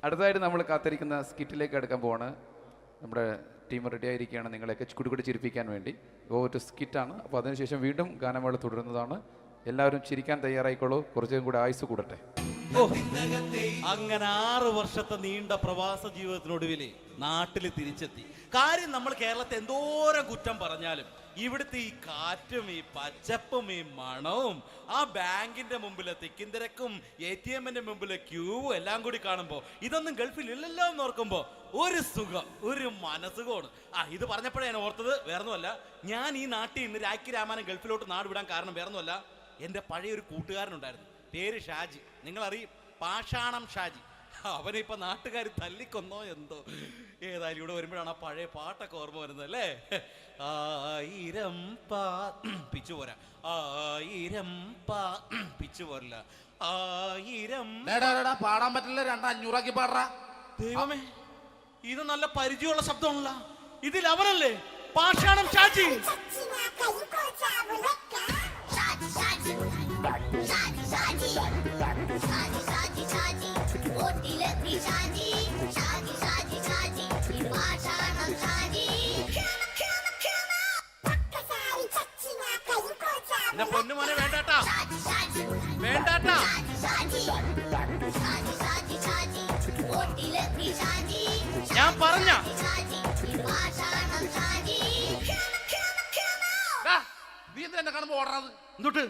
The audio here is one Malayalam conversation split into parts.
അടുത്തതായിട്ട് നമ്മൾ കാത്തിരിക്കുന്ന സ്കിറ്റിലേക്ക് എടുക്കാൻ പോവാണ്. നമ്മുടെ ടീം റെഡി ആയിരിക്കുകയാണ് നിങ്ങളെയൊക്കെ കുടുകുടി ചിരിപ്പിക്കാൻ വേണ്ടി. ഒരു സ്കിറ്റാണ്. അപ്പോൾ അതിനുശേഷം വീണ്ടും ഗാനമേള തുടരുന്നതാണ്. എല്ലാവരും ചിരിക്കാൻ തയ്യാറായിക്കോളൂ. കുറച്ചും കൂടെ ആയുസ് കൂടട്ടെ. അങ്ങനെ 6 വർഷത്തെ നീണ്ട പ്രവാസ ജീവിതത്തിനൊടുവിൽ നാട്ടിൽ തിരിച്ചെത്തി. കാര്യം നമ്മൾ കേരളത്തെ എന്തോരം കുറ്റം പറഞ്ഞാലും ഇവിടുത്തെ ഈ കാറ്റും ഈ പച്ചപ്പും ഈ മണവും ആ ബാങ്കിന്റെ മുമ്പിലെ തിക്കും തിരക്കും ATM-ന്റെ മുമ്പിലെ ക്യൂവും എല്ലാം കൂടി കാണുമ്പോൾ ഇതൊന്നും ഗൾഫിൽ ഇല്ലല്ലോ എന്ന് ഓർക്കുമ്പോൾ ഒരു സുഖം, ഒരു മനസ്സുഖമാണ്. ഇത് പറഞ്ഞപ്പോഴേ ഞാൻ ഓർത്തത് വേറൊന്നുമല്ല, ഞാൻ ഈ നാട്ടിൽ നിന്ന് രാഖി രാമായണം ഗൾഫിലോട്ട് നാട് വിടാൻ കാരണം വേറൊന്നുമല്ല, എൻ്റെ പഴയൊരു കൂട്ടുകാരനുണ്ടായിരുന്നു, പേര് ഷാജി. നിങ്ങളറിയും, പാഷാണം ഷാജി. അവനെ ഇപ്പൊ നാട്ടുകാർ തല്ലിക്കൊന്നോ എന്തോ. ഏതായാലും ഇവിടെ വരുമ്പോഴാണ് ആ പഴയ പാട്ടൊക്കെ ഓർമ്മ വരുന്നത് അല്ലേ. 1000 പിച്ചു പോരാ, 1000 പിച്ചു പോരില്ല, 1000 പാടാൻ പറ്റില്ല. 200 പാടാ. ദൈവമേ, ഇത് നല്ല പരിചയമുള്ള ശബ്ദമാണല്ലോ. ഇതിൽ അവനല്ലേ പാഷാണം ഷാജി? പൊന്നുമോനെ വേണ്ടാട്ടാ, വേണ്ടാട്ടാ. ഞാൻ പറഞ്ഞ നീ എന്താ കാണുമ്പോ ഓടാത്? എന്തൊട്ട്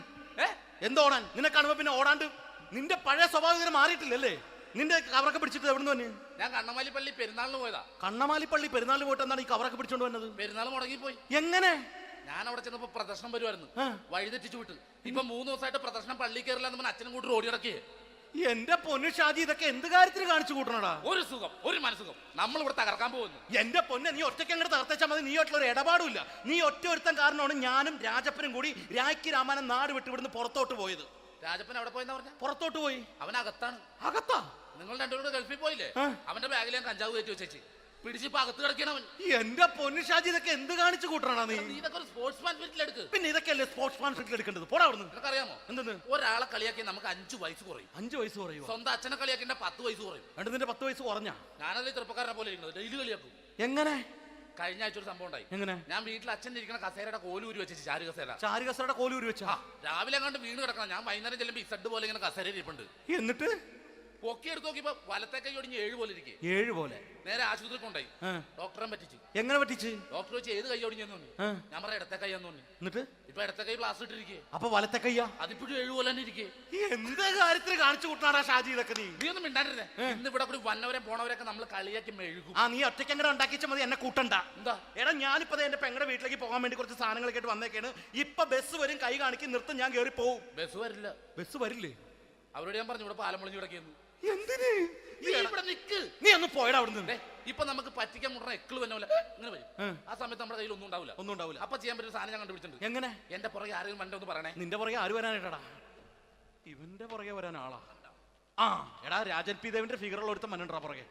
എന്തോടാൻ? നിന്നെ കാണുമ്പോ പിന്നെ ഓടാണ്ട് നിന്റെ പഴയ സ്വഭാവം മാറിയിട്ടില്ലല്ലേ? നിന്റെ കവറൊക്കെ പിടിച്ചിട്ട് എവിടുന്ന് തന്നെ? ഞാൻ കണ്ണമാലിപ്പള്ളി പെരുന്നാളിന് പോയതാ. കണ്ണമാലിപ്പള്ളി പെരുന്നാളിന് പോയിട്ട് എന്താണ് ഈ കവറൊക്കെ പിടിച്ചോണ്ട് വന്നത്? പെരുന്നാൾ മുടങ്ങിപ്പോയി. എങ്ങനെ? ഞാൻ അവിടെ ചെന്നപ്പോ പ്രദർശനം വരുമായിരുന്നു, വഴിതെറ്റിച്ചു വിട്ടു. ഇപ്പൊ 3 ദിവസമായിട്ട് പ്രദർശനം പള്ളി കയറില്ല എന്ന് അച്ഛനും കൂട്ടി ഓടി ഇറക്കിയേ. എന്റെ പൊന്നു ഷാജി, ഇതൊക്കെ എന്ത് കാര്യത്തിന് കാണിച്ചു കൂട്ടണടാ? ഒരു സുഖം, ഒരു മനസുഖം. നമ്മൾ ഇവിടെ തകർക്കാൻ പോകുന്നു. എന്റെ പൊന്നെ, നീ ഒറ്റയ്ക്ക് അങ്ങോട്ട് തകർത്തേച്ചാൽ മതി. നീ ഒറ്റ ഒരു ഇടപാടുമില്ല. നീ ഒറ്റ ഒരുത്തൻ കാരണമാണ് ഞാനും രാജപ്പനും കൂടി രാഖി രാമായണം നാട് വിട്ട് ഇവിടുന്ന് പുറത്തോട്ട് പോയത്. രാജപ്പൻ എവിടെ പോയെന്നാ പറഞ്ഞ? പുറത്തോട്ട് പോയി. അവൻ അകത്താണ്. അകത്താ? നിങ്ങൾ രണ്ടുപേരും ഗൾഫിൽ പോയില്ലേ? അവന്റെ ബാഗിൽ ഞാൻ കഞ്ചാവ് കയറ്റി വെച്ചേച്ച് പിടിച്ചിപ്പോ അകത്ത് കിടക്കണവൻ. എന്റെ പൊന്നു ഷാജി, ഇതൊക്കെ എന്ത് കാണിച്ചു കൂട്ടണ നീ? ഇതൊക്കെ ഒരു സ്പോർട്സ്മാൻ ഫീൽഡിൽ എടുക്ക്. പിന്നെ ഇതൊക്കെയല്ലേ സ്പോർട്സ്മാൻ ഫീൽഡിൽ എടുക്കേണ്ടത്? പോടാ അവിടുന്ന്. നിനക്കറിയാമോ എന്തെന്ന്? ഒരാളെ കളിയാക്കി നമുക്ക് 5 വയസ്സ് കുറയും. 5 വയസ്സ് കുറയും? സ്വന്തം അച്ഛനെ കളിയാക്കി 10 വയസ്സ് കുറയും. എന്നിട്ട് നിന്റെ 10 വയസ്സ് കുറഞ്ഞ? ഞാനല്ലേ ചെറുപ്പക്കാരനെ പോലെ ഇരിക്കുന്നത്, ഡെയിലി കളിയാക്കും. എങ്ങനെ? കഴിഞ്ഞ ആഴ്ച ഒരു സംഭവം ഉണ്ടായി. എങ്ങനെ? ഞാൻ വീട്ടിൽ അച്ഛൻ ഇരിക്കുന്ന കസേരയുടെ കോലൂരി വെച്ചു. ചാരു കസേരയുടെ കോലൂരി വെച്ചാ? രാവിലെ അങ്ങോട്ട് വീണ് കിടക്കണം. ഞാൻ വൈകുന്നേരം ചെല്ലുമ്പോ ഇസഡ് പോലെ ഇങ്ങനെ കസേര ഇരിപ്പുണ്ട്. എന്നിട്ട് പൊക്കി എടുത്ത് നോക്കിയപ്പോ വലത്തെ കൈ ഒടിഞ്ഞ് 7 പോലെ ഇരിക്കേ. 7 പോലെ? നേരെ ആശുപത്രി കൊണ്ടായി. ഡോക്ടറെ പറ്റിച്ചു. എങ്ങനെ പറ്റിച്ച്? ഡോക്ടർ വെച്ച് ഏത് കൈ ഒടിഞ്ഞെന്ന് തോന്നി. ഞാൻ പറയാം ഇടത്തെ കൈ എന്ന് തോന്നി. എന്നിട്ട് ഇപ്പൊ ഇടത്തെ കൈ പ്ലാസ്റ്റർ ഇട്ടിരിക്കേ. അപ്പൊ വലത്തെ കയ്യാ? അതിപ്പോഴും 7 പോലെ തന്നെ ഇരിക്കേ. എന്ത് കാര്യത്തിന് കാണിച്ചു കൂട്ടാടാ ഷാജി ഇതൊക്കെ? നീ ഒന്നും മിണ്ടാണ്ടിരുന്നേ. ഇന്ന് ഇവിടെ കൂടി വന്നവരെ പോണവരൊക്കെ നമ്മൾ കളിയാക്കി മെഴുകും. നീ ഒറ്റയ്ക്ക് അങ്ങനെ ഉണ്ടാക്കിച്ചാൽ മതി, എന്നെ കൂട്ടണ്ട. എന്താ? എടാ, ഞാനിപ്പോ എന്റെ പെങ്ങളുടെ വീട്ടിലേക്ക് പോകാൻ വേണ്ടി കുറച്ച് സാധനങ്ങളൊക്കെ ആയിട്ട് വന്നേക്കാണ്. ഇപ്പൊ ബസ് വരും, കൈ കാണിക്കും, നിർത്തും, ഞാൻ കയറി പോവും. ബസ് വരില്ല. ബസ് വരില്ലേ? അവരോട് ഞാൻ പറഞ്ഞു ഇവിടെ പാലം പൊളിഞ്ഞു കിടക്കുന്നു. എന്തിന്? നീ ഒന്ന് പോയടാ അവിടുന്ന്. ഇപ്പൊ നമുക്ക് പറ്റിക്കാൻ മുടണ എക്കള് തന്നെ ഇങ്ങനെ വരും. ആ സമയത്ത് നമ്മുടെ കയ്യിൽ ഒന്നും ഉണ്ടാവില്ല. അപ്പൊ ചെയ്യാൻ പറ്റുന്ന സാധനം ഞാൻ കണ്ടുപിടിച്ചിട്ടുണ്ട്. എങ്ങനെ? എന്റെ പുറകെ ആരെങ്കിലും വണ്ടി ഒന്ന് പറയണേ. നിന്റെ പുറകെ ആര് വരാനായിട്ടാടാ? ഇവന്റെ പുറകെ വരാൻ ആളാ? എടാ, രാജൻ പി ദേവിന്റെ ഫിഗറുള്ള ഒരുത്തം മനുണ്ടാ പുറകെ.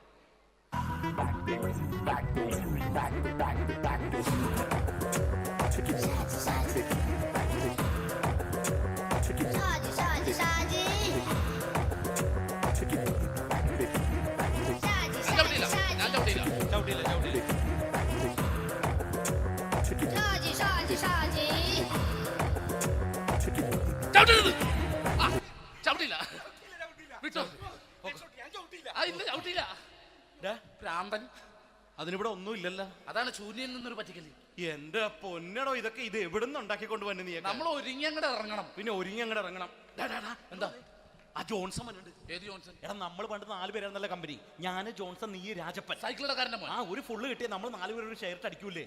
അതിനിവിടെ ഒന്നും ഇല്ലല്ലോ. അതാണ് ശൂന്യൻ നിന്നൊരു പറ്റിക്കല്. എന്റെ പൊന്നടോ, ഇതൊക്കെ ഇത് എവിടുന്ന് ഉണ്ടാക്കിക്കൊണ്ട് വന്നെ നീ? നമ്മൾ ഒരുങ്ങി അങ്ങോട്ട് ഇറങ്ങണം. പിന്നെ ഒരുങ്ങി അങ്ങോട്ട് ഇറങ്ങണം. എന്താ? ആ ജോൺസൺ വന്നിട്ടുണ്ട്. ഏത് ജോൺസൺ? എടാ, നമ്മൾ പണ്ട് 4 പേരായിരുന്നല്ല കമ്പനി. ഞാന്, ജോൺസൺ, നീ, രാജപ്പൻ. സൈക്കിളുടെ കാരന്റെ മോൻ. ഒരു ഫുള്ള് കിട്ടിയ നമ്മൾ 4 പേര് ഒരു ഷെയർട്ട് അടിക്കൂലേ?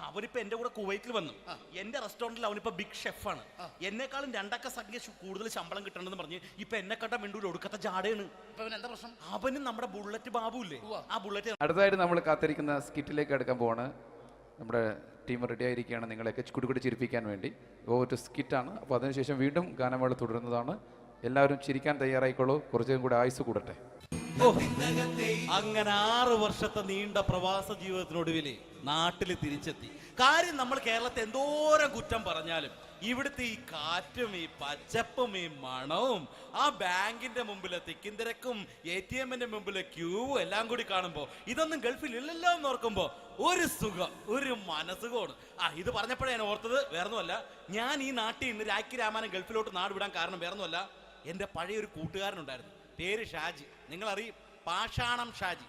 അവനിപ്പോ എന്റെ കൂടെ കുവൈറ്റിൽ വന്നു. എന്റെ റെസ്റ്റോറന്റിൽ അവനിപ്പോ ബിഗ് ഷെഫാണ്. എന്നെക്കാളും 2 അക്ക സംഖ്യ കൂടുതൽ ശമ്പളം കിട്ടണമെന്ന് പറഞ്ഞ് ഇപ്പൊ എന്നെ കണ്ട മിണ്ടൂര് ഒടുക്കത്തെ ജാടയാണ്. എന്താ പ്രശ്നം? അവനും നമ്മുടെ ബുള്ളറ്റ് ബാബു ഇല്ലേ, ആ ബുള്ളറ്റ്. അടുത്തതായിട്ട് നമ്മൾ കാത്തിരിക്കുന്ന സ്കിറ്റിലേക്ക് എടുക്കാൻ പോവാണ്. നമ്മുടെ ടീം റെഡി ആയിരിക്കുകയാണ് നിങ്ങളെയൊക്കെ കുടുകുടി ചിരിപ്പിക്കാൻ വേണ്ടി. ഒരു സ്കിറ്റാണ്. അപ്പോൾ അതിനുശേഷം വീണ്ടും ഗാനമേള തുടരുന്നതാണ്. എല്ലാവരും ചിരിക്കാൻ തയ്യാറായിക്കോളൂ. കുറച്ചും കൂടെ ആയുസ് കൂടട്ടെ. ഓ, അങ്ങനെ 6 വർഷത്തെ നീണ്ട പ്രവാസ ജീവിതത്തിനൊടുവിൽ നാട്ടിൽ തിരിച്ചെത്തി. കാര്യം നമ്മൾ കേരളത്തെ എന്തോരം കുറ്റം പറഞ്ഞാലും ഇവിടുത്തെ ഈ കാറ്റും ഈ പച്ചപ്പും ഈ മണവും ആ ബാങ്കിന്റെ മുമ്പിലെ തിക്കും തിരക്കും ATM-ന്റെ മുമ്പിലെ ക്യൂവും എല്ലാം കൂടി കാണുമ്പോ ഇതൊന്നും ഗൾഫിൽ ഇല്ലല്ലോ എന്ന് ഓർക്കുമ്പോ ഒരു സുഖം, ഒരു മനസുഖമാണ്. ഇത് പറഞ്ഞപ്പോഴേ ഞാൻ ഓർത്തത് വേറൊന്നുമല്ല, ഞാൻ ഈ നാട്ടിൽ നിന്ന് രാഖി രാമായണം ഗൾഫിലോട്ട് നാട് വിടാൻ കാരണം വേറൊന്നുമല്ല, എൻ്റെ പഴയ ഒരു കൂട്ടുകാരനുണ്ടായിരുന്നു, പേര് ഷാജി. നിങ്ങളറിയും, പാഷാണം ഷാജി.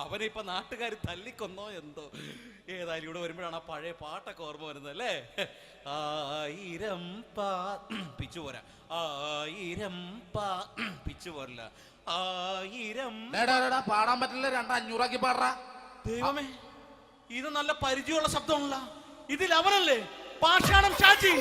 അവനെ ഇപ്പൊ നാട്ടുകാർ തല്ലിക്കൊന്നോ എന്തോ. ഏതായാലും ഇവിടെ വരുമ്പോഴാണ് ആ പഴയ പാട്ടൊക്കെ ഓർമ്മ വരുന്നത് അല്ലേ. ആയിരം പിച്ചു പോരാ, ആയിരം പിച്ചു പോരില്ല, ആയിരം പാടാൻ പറ്റില്ല, 200 പാടാ. ദൈവമേ, ഇത് നല്ല പരിചയമുള്ള ശബ്ദമാണല്ലോ. ഇതിൽ അവനല്ലേ പാഷാണം ഷാജി?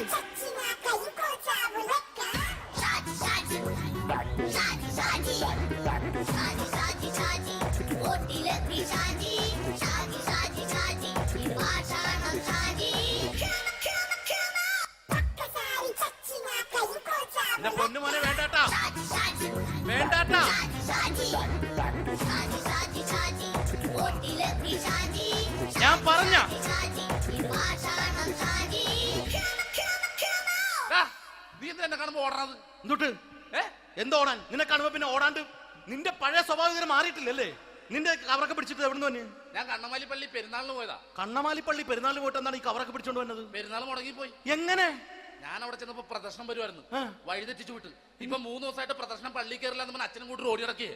എന്റെ പൊന്നുമോനെ വേണ്ടാട്ടാ, വേണ്ടാട്ടാ. ഞാൻ പറഞ്ഞ നീ എന്ത് എന്നെ കാണുമ്പോ ഓടണത്? എന്തൊട്ട് എന്തോടാൻ? നിന്നെ കാണുമ്പോ പിന്നെ ഓടാണ്ട് നിന്റെ പഴയ സ്വഭാവം ഇങ്ങനെ മാറിയിട്ടില്ലല്ലേ? നിന്റെ കവറൊക്കെ പിടിച്ചിട്ട് എവിടെ നിന്ന്? ഞാൻ കണ്ണമാലി പള്ളി പെരുന്നാളിന് പോയതാ. കണ്ണമാലിപ്പള്ളി പെരുന്നാളിന് പോയിട്ട് എന്താണ് ഈ കവറൊക്കെ പിടിച്ചോണ്ട് വന്നത്? പെരുന്നാൾ മുടങ്ങിപ്പോയി. എങ്ങനെ? ഞാൻ അവിടെ ചെന്നപ്പോ പ്രദർശനം വരുമായിരുന്നു, വഴിതെറ്റിച്ചു വിട്ടു. ഇപ്പൊ 3 ദിവസമായിട്ട് പ്രദർശനം പള്ളി കയറില്ല എന്ന് പറഞ്ഞ അച്ഛനും കൂട്ടി ഓടി ഇറക്കിയേ.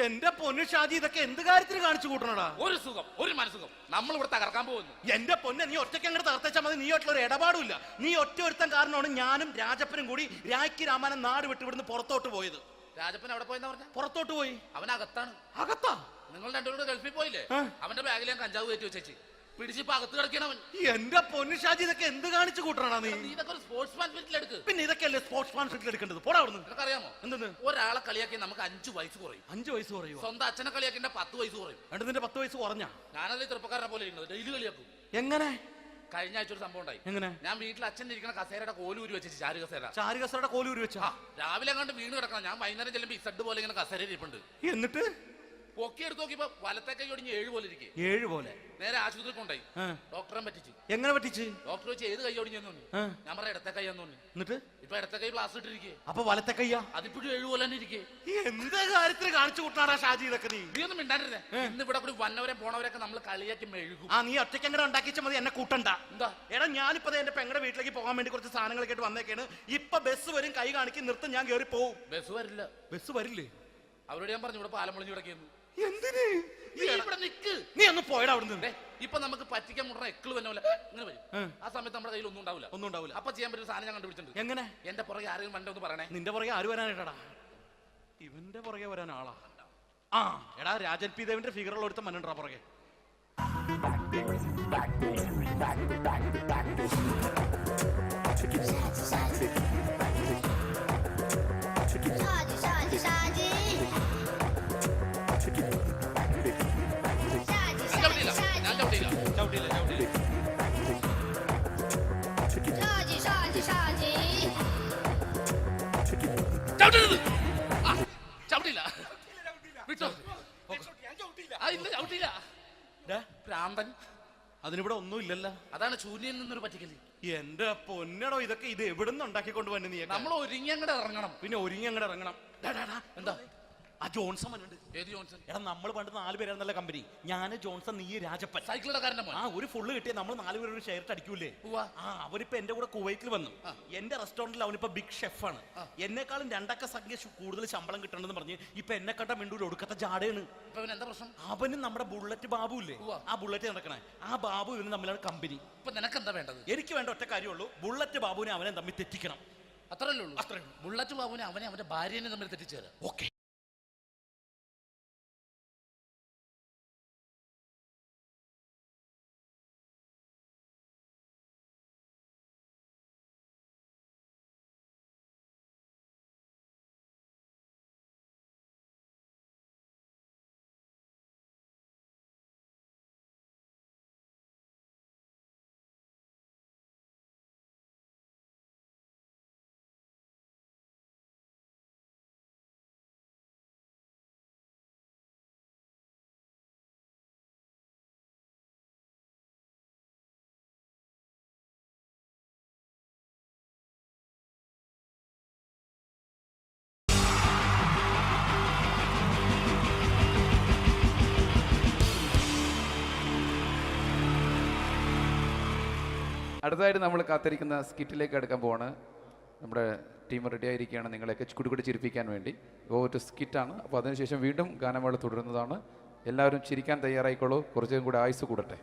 എന്റെ പൊന്നു ഷാജി, ഇതൊക്കെ എന്ത് കാര്യത്തിന് കാണിച്ചു കൂട്ടണടാ? ഒരു സുഖം, ഒരു മനസുഖം. നമ്മൾ ഇവിടെ തകർക്കാൻ പോകുന്നു. എന്റെ പൊന്നെ, നീ ഒറ്റയ്ക്ക് അങ്ങോട്ട് തകർത്തേച്ചാൽ മതി. നീ ഒറ്റ ഒരു ഇടപാടുമില്ല. നീ ഒറ്റ ഒരുത്തൻ കാരണമാണ് ഞാനും രാജപ്പനും കൂടി രാഖി രാമായണം നാട് വിട്ട് ഇവിടുന്ന് പുറത്തോട്ട് പോയത്. രാജപ്പൻ എവിടെ പോയെന്നാ പറഞ്ഞ? പുറത്തോട്ട് പോയി. അവനകത്താണ്. അകത്താ? നിങ്ങൾ രണ്ടുപേരും ഗൾഫിൽ പോയില്ലേ? അവന്റെ ബാഗിൽ ഞാൻ കഞ്ചാവ് കയറ്റി വെച്ചേച്ച് പിടിച്ചിപ്പോ അകത്ത് കിടക്കണവൻ. എന്റെ പൊന്നു ഷാജി, ഇതൊക്കെ എന്ത് കാണിച്ചു കൂട്ടണ നീ? ഇതൊക്കെ ഒരു സ്പോർട്സ്മാൻ സ്പിരിറ്റിൽ എടുക്ക്. പിന്നെ ഇതൊക്കെയല്ലേ സ്പോർട്സ്മാൻ സ്പിരിറ്റിൽ എടുക്കേണ്ടത്? പോടാ അവിടുന്ന്. നിനക്കറിയാമോ എന്തെന്ന്? ഒരാളെ കളിയാക്കി നമുക്ക് 5 വയസ്സ് കുറയും. 5 വയസ്സ് കുറയും? സ്വന്തം അച്ഛനെ കളിയാക്കി 10 വയസ്സ് കുറയും. നിന്റെ 10 വയസ്സ് കുറഞ്ഞ? ഞാനല്ലേ ചെറുപ്പക്കാരനെ പോലെ ഇരുന്നത്, ഡെയിലി കളിയാക്കും. എങ്ങനെ? കഴിഞ്ഞ ആഴ്ച ഒരു സംഭവം ഉണ്ടായി. എങ്ങനെ? ഞാൻ വീട്ടിൽ അച്ഛൻ ഇരിക്കുന്ന കസേരയുടെ കോലൂരി വെച്ചിട്ട്, ചാരു കസേര. ചാരു കസേരയുടെ കോലൂരി വെച്ചാ? രാവിലെ കണ്ട് വീണ് കിടക്കണം. ഞാൻ വൈകുന്നേരം ചെല്ലുമ്പോ ഇസഡ് പോലെ ഇങ്ങനെ കസേര ഇരിപ്പുണ്ട്. എന്നിട്ട് പൊക്കി എടുത്ത് നോക്കിയപ്പോ വലത്തെ കൈ ഒടിഞ്ഞ് 7 പോലെ ഇരിക്കും. 7 പോലെ? നേരെ ആശുപത്രി കൊണ്ടായി. ഡോക്ടറെ പറ്റിച്ച്. എങ്ങനെ പറ്റിച്ച്? ഡോക്ടർ വെച്ച് ഏത് കൈ ഒടിഞ്ഞെന്ന് തോന്നി. ഞാൻ പറഞ്ഞ ഇടത്തെ കൈ എന്ന് തോന്നി. എന്നിട്ട് ഇപ്പൊ ഇടത്തെ കൈ പ്ലാസ്റ്റർ ഇട്ടിരിക്കേ. അപ്പൊ വലത്തെ കയ്യാ? അതിപ്പോഴും 7 പോലെ തന്നെ ഇരിക്കേ. എന്ത് കാര്യത്തിന് കാണിച്ചു കൂട്ടാറാ ഷാജി ഇതൊക്കെ? നീ ഒന്നും മിണ്ടാണ്ടിരുന്നേ. ഇന്ന് ഇവിടെ കൂടി വന്നവരെ പോണവരൊക്കെ നമ്മൾ കളിയാക്കി മെഴുകും. നീ ഒറ്റയ്ക്ക് എങ്ങനെ ഉണ്ടാക്കിച്ച മതി, എന്നെ കൂട്ടണ്ട. എന്താ? എടാ, ഞാനിപ്പോ എന്റെ പെങ്ങളുടെ വീട്ടിലേക്ക് പോകാൻ വേണ്ടി കുറച്ച് സാധനങ്ങളൊക്കെ ആയിട്ട് വന്നേക്കാണ്. ഇപ്പൊ ബസ് വരും, കൈ കാണിക്കും, നിർത്തും, ഞാൻ കയറി പോവും. ബസ് വരില്ല. ബസ് വരില്ലേ? അവരോട് ഞാൻ പറഞ്ഞു ഇവിടെ പാലം പൊളിഞ്ഞു കിടക്കുന്നു. എന്തിന്? ഇവിടെ നിക്ക്. നീ ഒന്ന് പോയടാ അവിടുന്ന്. ഇപ്പൊ നമുക്ക് പറ്റിക്കാൻ മുടന്ന എക്കിള് തന്നെ പോലെ ഇങ്ങനെ വരും. ആ സമയത്ത് നമ്മുടെ കയ്യിൽ ഒന്നും ഉണ്ടാവില്ല. ഒന്നും ഉണ്ടാവില്ല. അപ്പൊ ചെയ്യാൻ പറ്റിയ സാധനം ഞാൻ കണ്ടുപിടിച്ചിട്ടുണ്ട്. എങ്ങനെ? എന്റെ പുറകെ ആരെങ്കിലും വണ്ടി ഒന്ന് പറയണേ. നിന്റെ പുറകെ ആര് വരാനായിട്ടാ? ഇവന്റെ പുറകെ വരാൻ ആളാ? എടാ, രാജൻ പി ദേവിന്റെ ഫിഗറുള്ള ഒരുത്ത മനുണ്ടാ പുറകെ. അതിനിവിടെ ഒന്നും ഇല്ലല്ലോ. അതാണ് ശൂന്യൻ നിന്നൊരു പറ്റിക്കല്. എന്റെ പൊന്നടോ, ഇതൊക്കെ ഇത് എവിടുന്ന് ഉണ്ടാക്കിക്കൊണ്ട് വന്നു നീ? നമ്മൾ ഒരുങ്ങി അങ്ങോട്ട് ഇറങ്ങണം. പിന്നെ ഒരുങ്ങി അങ്ങോട്ട് ഇറങ്ങണം. എന്താ? ആ ജോൺസൺ ഉണ്ട്. ഏത് ജോൺസൺ? എടാ, നമ്മൾ പണ്ട് 4 പേരായിരുന്നല്ല കമ്പനി. ഞാൻ, ജോൺസൺ, നീ, രാജപ്പൻ. സൈക്കിളുടെ കാരന്റെ മോൻ. ഒരു ഫുള്ള് കിട്ടിയ നമ്മൾ 4 പേര് ഒരു ഷെയർ അടിക്കൂലേ? അവനിപ്പോ എന്റെ കൂടെ കുവൈറ്റിൽ വന്നു. എന്റെ റെസ്റ്റോറന്റിൽ അവനിപ്പോ ബിഗ് ഷെഫാണ്. എന്നെക്കാളും 2 അക്ക സംഖ്യ കൂടുതൽ ശമ്പളം കിട്ടണമെന്ന് പറഞ്ഞ് ഇപ്പൊ എന്നെ കണ്ട മിണ്ടൂര് ഒടുക്കത്തെ ജാടയാണ്. എന്താ പ്രശ്നം? അവനും നമ്മുടെ ബുള്ളറ്റ് ബാബു ഇല്ലേ, ആ ബുള്ളറ്റ് നടക്കണേ, ആ ബാബു ഇവനും തമ്മിലാണ് കമ്പനി. ഇപ്പൊ നിനക്ക് എന്താ വേണ്ടത്? എനിക്ക് വേണ്ട ഒറ്റ കാര്യമുള്ളൂ, ബുള്ളറ്റ് ബാബുവിനെ അവനെ തമ്മിൽ തെറ്റിക്കണം. അത്രയല്ലേ ഉള്ളൂ? ബുള്ളറ്റ് ബാബുവിനെ അവനെ അവന്റെ ഭാര്യനെ തമ്മിൽ തെറ്റിച്ചേരാം. ഓക്കെ. അടുത്തതായിട്ട് നമ്മൾ കാത്തിരിക്കുന്ന സ്കിറ്റിലേക്ക് അടുക്കാൻ പോവാണ്. നമ്മുടെ ടീം റെഡി ആയിരിക്കുകയാണ് നിങ്ങളെയൊക്കെ കുടുകുടി ചിരിപ്പിക്കാൻ വേണ്ടി. ഒരു സ്കിറ്റാണ്, അപ്പോൾ അതിനുശേഷം വീണ്ടും ഗാനമേള തുടരുന്നതാണ്. എല്ലാവരും ചിരിക്കാൻ തയ്യാറായിക്കോളൂ, കുറച്ചും കൂടെ ആയുസ് കൂടട്ടെ.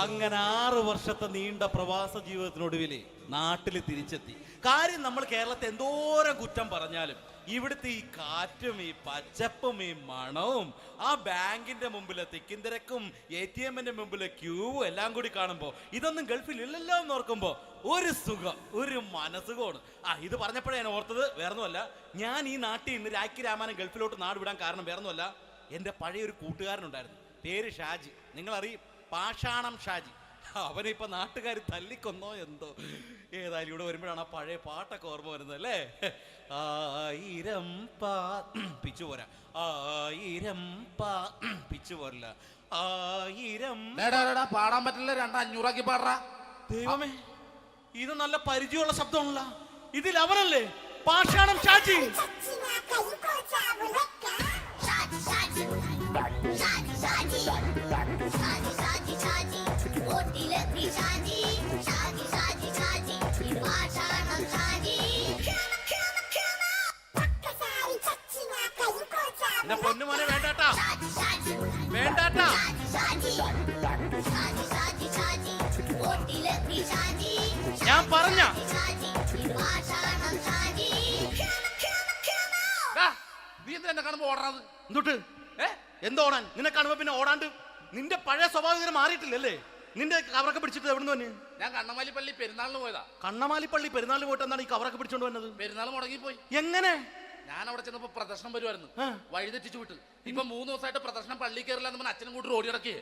അങ്ങനെ 6 വർഷത്തെ നീണ്ട പ്രവാസ ജീവിതത്തിനൊടുവിൽ നാട്ടിൽ തിരിച്ചെത്തി. കാര്യം നമ്മൾ കേരളത്തെ എന്തോരം കുറ്റം പറഞ്ഞാലും ഇവിടുത്തെ ഈ കാറ്റും ഈ പച്ചപ്പും ഈ മണവും ആ ബാങ്കിന്റെ മുമ്പിലെ തിക്കും തിരക്കും ATM-ന്റെ മുമ്പിലെ ക്യൂവും എല്ലാം കൂടി കാണുമ്പോൾ ഇതൊന്നും ഗൾഫിൽ ഇല്ലല്ലോ എന്ന് ഓർക്കുമ്പോൾ ഒരു സുഖം, ഒരു മനസുഖമാണ്. ഇത് പറഞ്ഞപ്പോഴേ ഞാൻ ഓർത്തത് വേറൊന്നുമല്ല, ഞാൻ ഈ നാട്ടിൽ നിന്ന് രാഖി രാമാനം ഗൾഫിലോട്ട് നാട് വിടാൻ കാരണം വേറൊന്നുമല്ല, എൻ്റെ പഴയ ഒരു കൂട്ടുകാരനുണ്ടായിരുന്നു, പേര് ഷാജി. നിങ്ങളറിയും, പാഷാണം ഷാജി. അവനിപ്പോ നാട്ടുകാർ തല്ലിക്കൊന്നോ എന്തോ. ഏതായാലും ഇവിടെ വരുമ്പോഴാണ് ആ പഴയ പാട്ടൊക്കെ ഓർമ്മ വരുന്നത് അല്ലേ. 1000 പിച്ചു പോരാ, 1000 പിച്ചു പോരില്ല, 1000 പാടാൻ പറ്റില്ല, 200 പാടാ. ദൈവമേ, ഇത് നല്ല പരിചയമുള്ള ശബ്ദമാണല്ലോ. ഇതിൽ അവനല്ലേ പാഷാണം ഷാജി? എന്റെ പൊന്നുമോനെ വേണ്ടാട്ടാ, വേണ്ടാട്ടാ. ഞാൻ പറഞ്ഞ നീ എന്താ എന്നെ കാണുമ്പോ ഓടാത്? എന്തൊട്ട് എന്തോടാൻ? നിന്നെ കാണുമ്പോ പിന്നെ ഓടാണ്ട് നിന്റെ പഴയ സ്വഭാവം മാറിയിട്ടില്ലല്ലേ? നിന്റെ കവറൊക്കെ പിടിച്ചിട്ട് എവിടെ നിന്ന് വന്നു? ഞാൻ കണ്ണമാലി പള്ളി പെരുന്നാളിന് പോയതാ. കണ്ണമാലി പള്ളി പെരുന്നാളിന് പോയിട്ട് എന്താണ് ഈ കവറൊക്കെ പിടിച്ചോണ്ട് വന്നത്? പെരുന്നാൾ മുടങ്ങിപ്പോയി. എങ്ങനെ? ഞാൻ അവിടെ ചെന്നപ്പോ പ്രദർശനം വരുമായിരുന്നു, വഴിതെറ്റിച്ചു വിട്ട്. ഇപ്പൊ 3 ദിവസമായിട്ട് പ്രദർശനം പള്ളി കയറില്ല എന്ന് അച്ഛനും കൂട്ടി ഓടി ഇറക്കിയേ.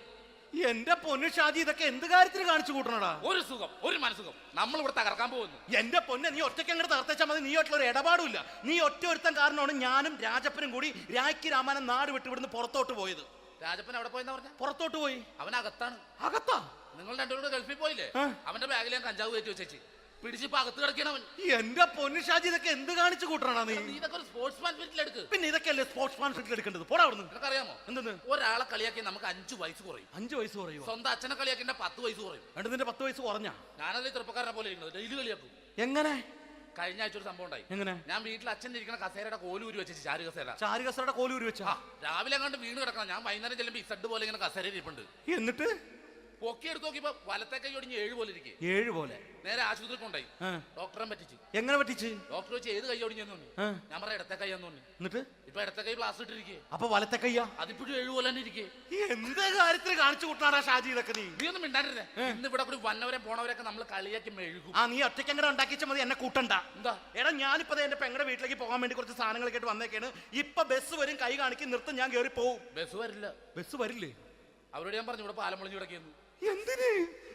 എന്റെ പൊന്നു ഷാജി, ഇതൊക്കെ എന്ത് കാര്യത്തിന് കാണിച്ചു കൂട്ടണടാ? ഒരു സുഖം, ഒരു മനസുഖം. നമ്മൾ ഇവിടെ തകർക്കാൻ പോകുന്നു. എന്റെ പൊന്നെ, നീ ഒറ്റയ്ക്ക് അങ്ങോട്ട് തകർത്തേച്ചാൽ മതി. നീ ആയിട്ടുള്ള ഒരു ഇടപാടില്ല. നീ ഒറ്റ ഒരുത്തൻ കാരണമാണ് ഞാനും രാജപ്പനും കൂടി രാഖി രാമാനം നാട് വിട്ട് ഇവിടുന്ന് പുറത്തോട്ട് പോയത്. രാജപ്പൻ എവിടെ പോയെന്നാ പറഞ്ഞ? പുറത്തോട്ട് പോയി. അവനകത്താണ്. അകത്താ? നിങ്ങൾ രണ്ടുപേരും ഗൾഫിൽ പോയില്ലേ? അവന്റെ ബാഗിൽ ഞാൻ കഞ്ചാവ് കയറ്റി വെച്ചേച്ച് പിടിച്ചിപ്പോ അകത്ത് കിടക്കണവൻ. എന്റെ പൊന്നു ഷാജി, ഇതൊക്കെ എന്ത് കാണിച്ചു കൂട്ടണ നീ? ഇതൊക്കെ ഒരു സ്പോർട്സ്മാൻ സ്പിരിറ്റിൽ എടുക്ക്. പിന്നെ ഇതൊക്കെ അല്ലേ സ്പോർട്സ്മാൻ സ്പിരിറ്റിൽ എടുക്കേണ്ടത്? പോടാ അവിടുന്ന്. നിനക്കറിയാമോ എന്തെന്ന്? ഒരാളെ കളിയാക്കി നമുക്ക് 5 വയസ്സ് കുറയും. 5 വയസ്സ് കുറയും? സ്വന്തം അച്ഛനെ കളിയാക്കി 10 വയസ്സ് കുറയും. എന്നിട്ട് നിന്റെ 10 വയസ്സ് കുറഞ്ഞ? ഞാനത് ചെറുപ്പക്കാരനെ പോലെ ഇരിക്കുന്നത്, ഡെയിലി കളിയാക്കും. എങ്ങനെ? കഴിഞ്ഞ ആഴ്ച ഒരു സംഭവം ഉണ്ടായി. എങ്ങനെ? ഞാൻ വീട്ടിൽ അച്ഛൻ ഇരിക്കുന്ന കസേരയുടെ കോലൂരി വെച്ചു. ചാരു കസേരയുടെ കോലൂരി വെച്ചാ? രാവിലെ കണ്ട് വീണ് കിടക്കണം. ഞാൻ വൈകുന്നേരം ചെല്ലുമ്പോ ഇസഡ് പോലെ ഇങ്ങനെ കസേര ഇരിപ്പുണ്ട്. എന്നിട്ട് പൊക്കി എടുത്ത് നോക്കിയപ്പോ വലത്തെ കൈ ഒടിഞ്ഞ് 7 പോലെ ഇരിക്കും. 7 പോലെ? നേരെ ആശുപത്രി കൊണ്ടായി. ഡോക്ടറെ പറ്റിച്ചു. എങ്ങനെ പറ്റിച്ച്? ഡോക്ടർ വെച്ച് ഏത് കൈ ഒടിഞ്ഞെന്ന് പറഞ്ഞു. ഞാൻ പറയാം ഇടത്തെ കൈ എന്ന് പറഞ്ഞു. എന്നിട്ട് ഇപ്പൊ ഇടത്തെ കൈ പ്ലാസ്റ്റർ ഇട്ടിരിക്കേ. അപ്പൊ വലത്തെ കൈയാ? അതിപ്പോഴും 7 പോലെ തന്നെ ഇരിക്കേ. എന്ത് കാര്യത്തിന് കാണിച്ചു കൂട്ടാറാ ഷാജി ഇതൊക്കെ? നീ ഒന്നും മിണ്ടാണ്ടിരുന്നേ. ഇന്ന് ഇവിടെ കൂടി വന്നവരെ പോണവരൊക്കെ നമ്മൾ കളിയാക്കി മെഴുകും. നീ ഒറ്റയ്ക്ക് അങ്ങനെ ഉണ്ടാക്കിച്ച മതി, എന്നെ കൂട്ടണ്ട. എന്താ? എടാ, ഞാനിപ്പോ എന്റെ പെങ്ങളുടെ വീട്ടിലേക്ക് പോകാൻ വേണ്ടി കുറച്ച് സാധനങ്ങളൊക്കെ ആയിട്ട് വന്നേക്കാണ്. ഇപ്പൊ ബസ് വരും, കൈ കാണിക്കും, നിർത്തും, ഞാൻ കയറി പോവും. ബസ് വരില്ല. ബസ് വരില്ലേ? അവരോട് ഞാൻ പറഞ്ഞു ഇവിടെ പാലം പൊളിഞ്ഞു കിടക്കുന്നു. എന്തിന്?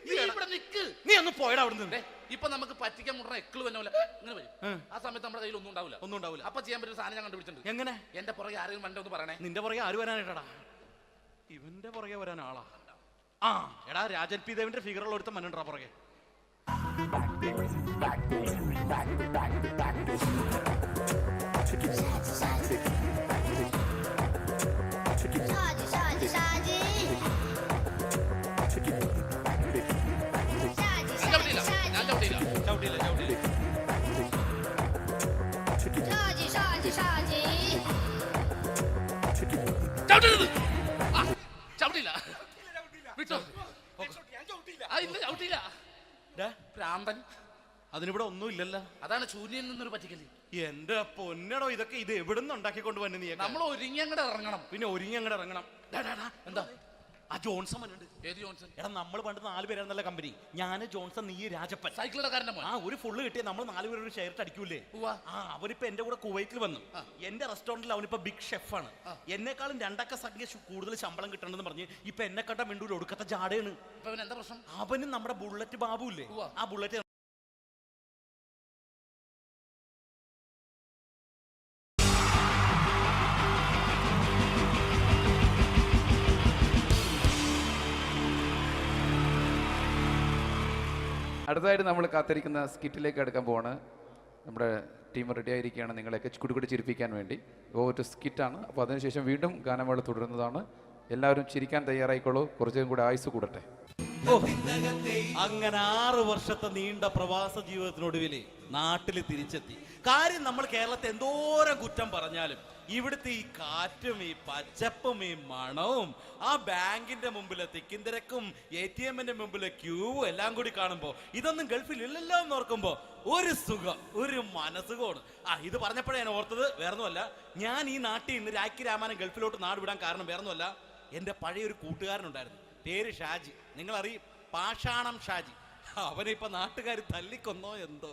ഇവിടെ നിക്ക്. നീ ഒന്ന് പോയടാ അവിടുന്ന്. ഇപ്പൊ നമുക്ക് പറ്റിക്കാൻ മുട്ട എക്കള് തന്നെ പോലെ ഇങ്ങനെ വരും. ആ സമയത്ത് നമ്മുടെ കയ്യിൽ ഒന്നും ഉണ്ടാവില്ല. അപ്പൊ ചെയ്യാൻ പറ്റുന്ന സാധനം ഞാൻ കണ്ടുപിടിച്ചിട്ടുണ്ട്. എങ്ങനെ? എന്റെ പുറകെ ആരെങ്കിലും വണ്ടി ഒന്ന് പറയണേ. നിന്റെ പുറകെ ആര് വരാനായിട്ടാടാ? ഇവന്റെ പുറകെ വരാൻ ആളാ? എടാ, രാജൻ പി ദേവിന്റെ ഫിഗറുള്ള ഒരുത്തം മനുണ്ടാ പുറകെ. അതിനിവിടെ ഒന്നും ഇല്ലല്ലോ. അതാണ് ശൂന്യയിൽ നിന്നൊരു പറ്റിക്കല്. എന്റെ പൊന്നടോ, ഇതൊക്കെ ഇത് എവിടുന്ന് ഉണ്ടാക്കിക്കൊണ്ട് വന്നു? നീ നമ്മൾ ഒരുങ്ങി അങ്ങോട്ട് ഇറങ്ങണം. പിന്നെ ഒരുങ്ങി അങ്ങോട്ട് ഇറങ്ങണം. എന്താ? ആ ജോൺസൺ വന്നുണ്ട്. ഏത് ജോൺസൺ? എടാ, നമ്മൾ പണ്ട് 4 പേരായിരുന്നല്ല കമ്പനി. ഞാന്, ജോൺസൺ, നീ, രാജപ്പൻ. സൈക്കിളുടെ കാരന്റെ മോൻ. ഒരു ഫുള്ള് കിട്ടിയ നമ്മൾ 4 പേര് ഒരു ഷെയർ അടിക്കൂലേ? അവരിപ്പോ എന്റെ കൂടെ കുവൈറ്റിൽ വന്നു. എന്റെ റെസ്റ്റോറന്റിൽ അവനിപ്പോ ബിഗ് ഷെഫാണ്. എന്നെക്കാളും 2 അക്ക സംഖ്യ കൂടുതൽ ശമ്പളം കിട്ടണമെന്ന് പറഞ്ഞ് ഇപ്പൊ എന്നെ കണ്ട മിണ്ടൂര് ഒടുക്കത്തെ ജാടയാണ്. എന്താ പ്രശ്നം? അവനും നമ്മുടെ ബുള്ളറ്റ് ബാബു ഇല്ലേ, ആ ബുള്ളറ്റ് അടുത്തതായിട്ട് നമ്മൾ കാത്തിരിക്കുന്ന സ്കിറ്റിലേക്ക് അടുക്കാൻ പോവാണ്. നമ്മുടെ ടീം റെഡി ആയിരിക്കുകയാണ് നിങ്ങളെയൊക്കെ കുടുകുടി ചിരിപ്പിക്കാൻ വേണ്ടി. ഒരു സ്കിറ്റാണ്, അപ്പോൾ അതിനുശേഷം വീണ്ടും ഗാനമേള തുടരുന്നതാണ്. എല്ലാവരും ചിരിക്കാൻ തയ്യാറായിക്കോളൂ, കുറച്ചും കൂടെ ആയുസ് കൂടട്ടെ. ഓ, അങ്ങനെ 6 വർഷത്തെ നീണ്ട പ്രവാസ ജീവിതത്തിനൊടുവില് നാട്ടിൽ തിരിച്ചെത്തി. കാര്യം നമ്മൾ കേരളത്തെ എന്തോരം കുറ്റം പറഞ്ഞാലും ഇവിടുത്തെ ഈ കാറ്റും ഈ പച്ചപ്പും ഈ മണവും ആ ബാങ്കിന്റെ മുമ്പിലെ തിക്കും തിരക്കും ATM-ന്റെ മുമ്പിലെ ക്യൂവും എല്ലാം കൂടി കാണുമ്പോ ഇതൊന്നും ഗൾഫിൽ ഇല്ലല്ലോ എന്ന് ഓർക്കുമ്പോ ഒരു സുഖം, ഒരു മനസുഖമാണ്. ഇത് പറഞ്ഞപ്പോഴേ ഞാൻ ഓർത്തത് വേറൊന്നുമല്ല, ഞാൻ ഈ നാട്ടിൽ നിന്ന് രാഖി രാമാനം ഗൾഫിലോട്ട് നാട് വിടാൻ കാരണം വേറൊന്നുമല്ല, എൻ്റെ പഴയൊരു കൂട്ടുകാരനുണ്ടായിരുന്നു, പേര് ഷാജി. നിങ്ങളറിയും, പാഷാണം ഷാജി. അവനെ ഇപ്പൊ നാട്ടുകാർ തല്ലിക്കൊന്നോ എന്തോ.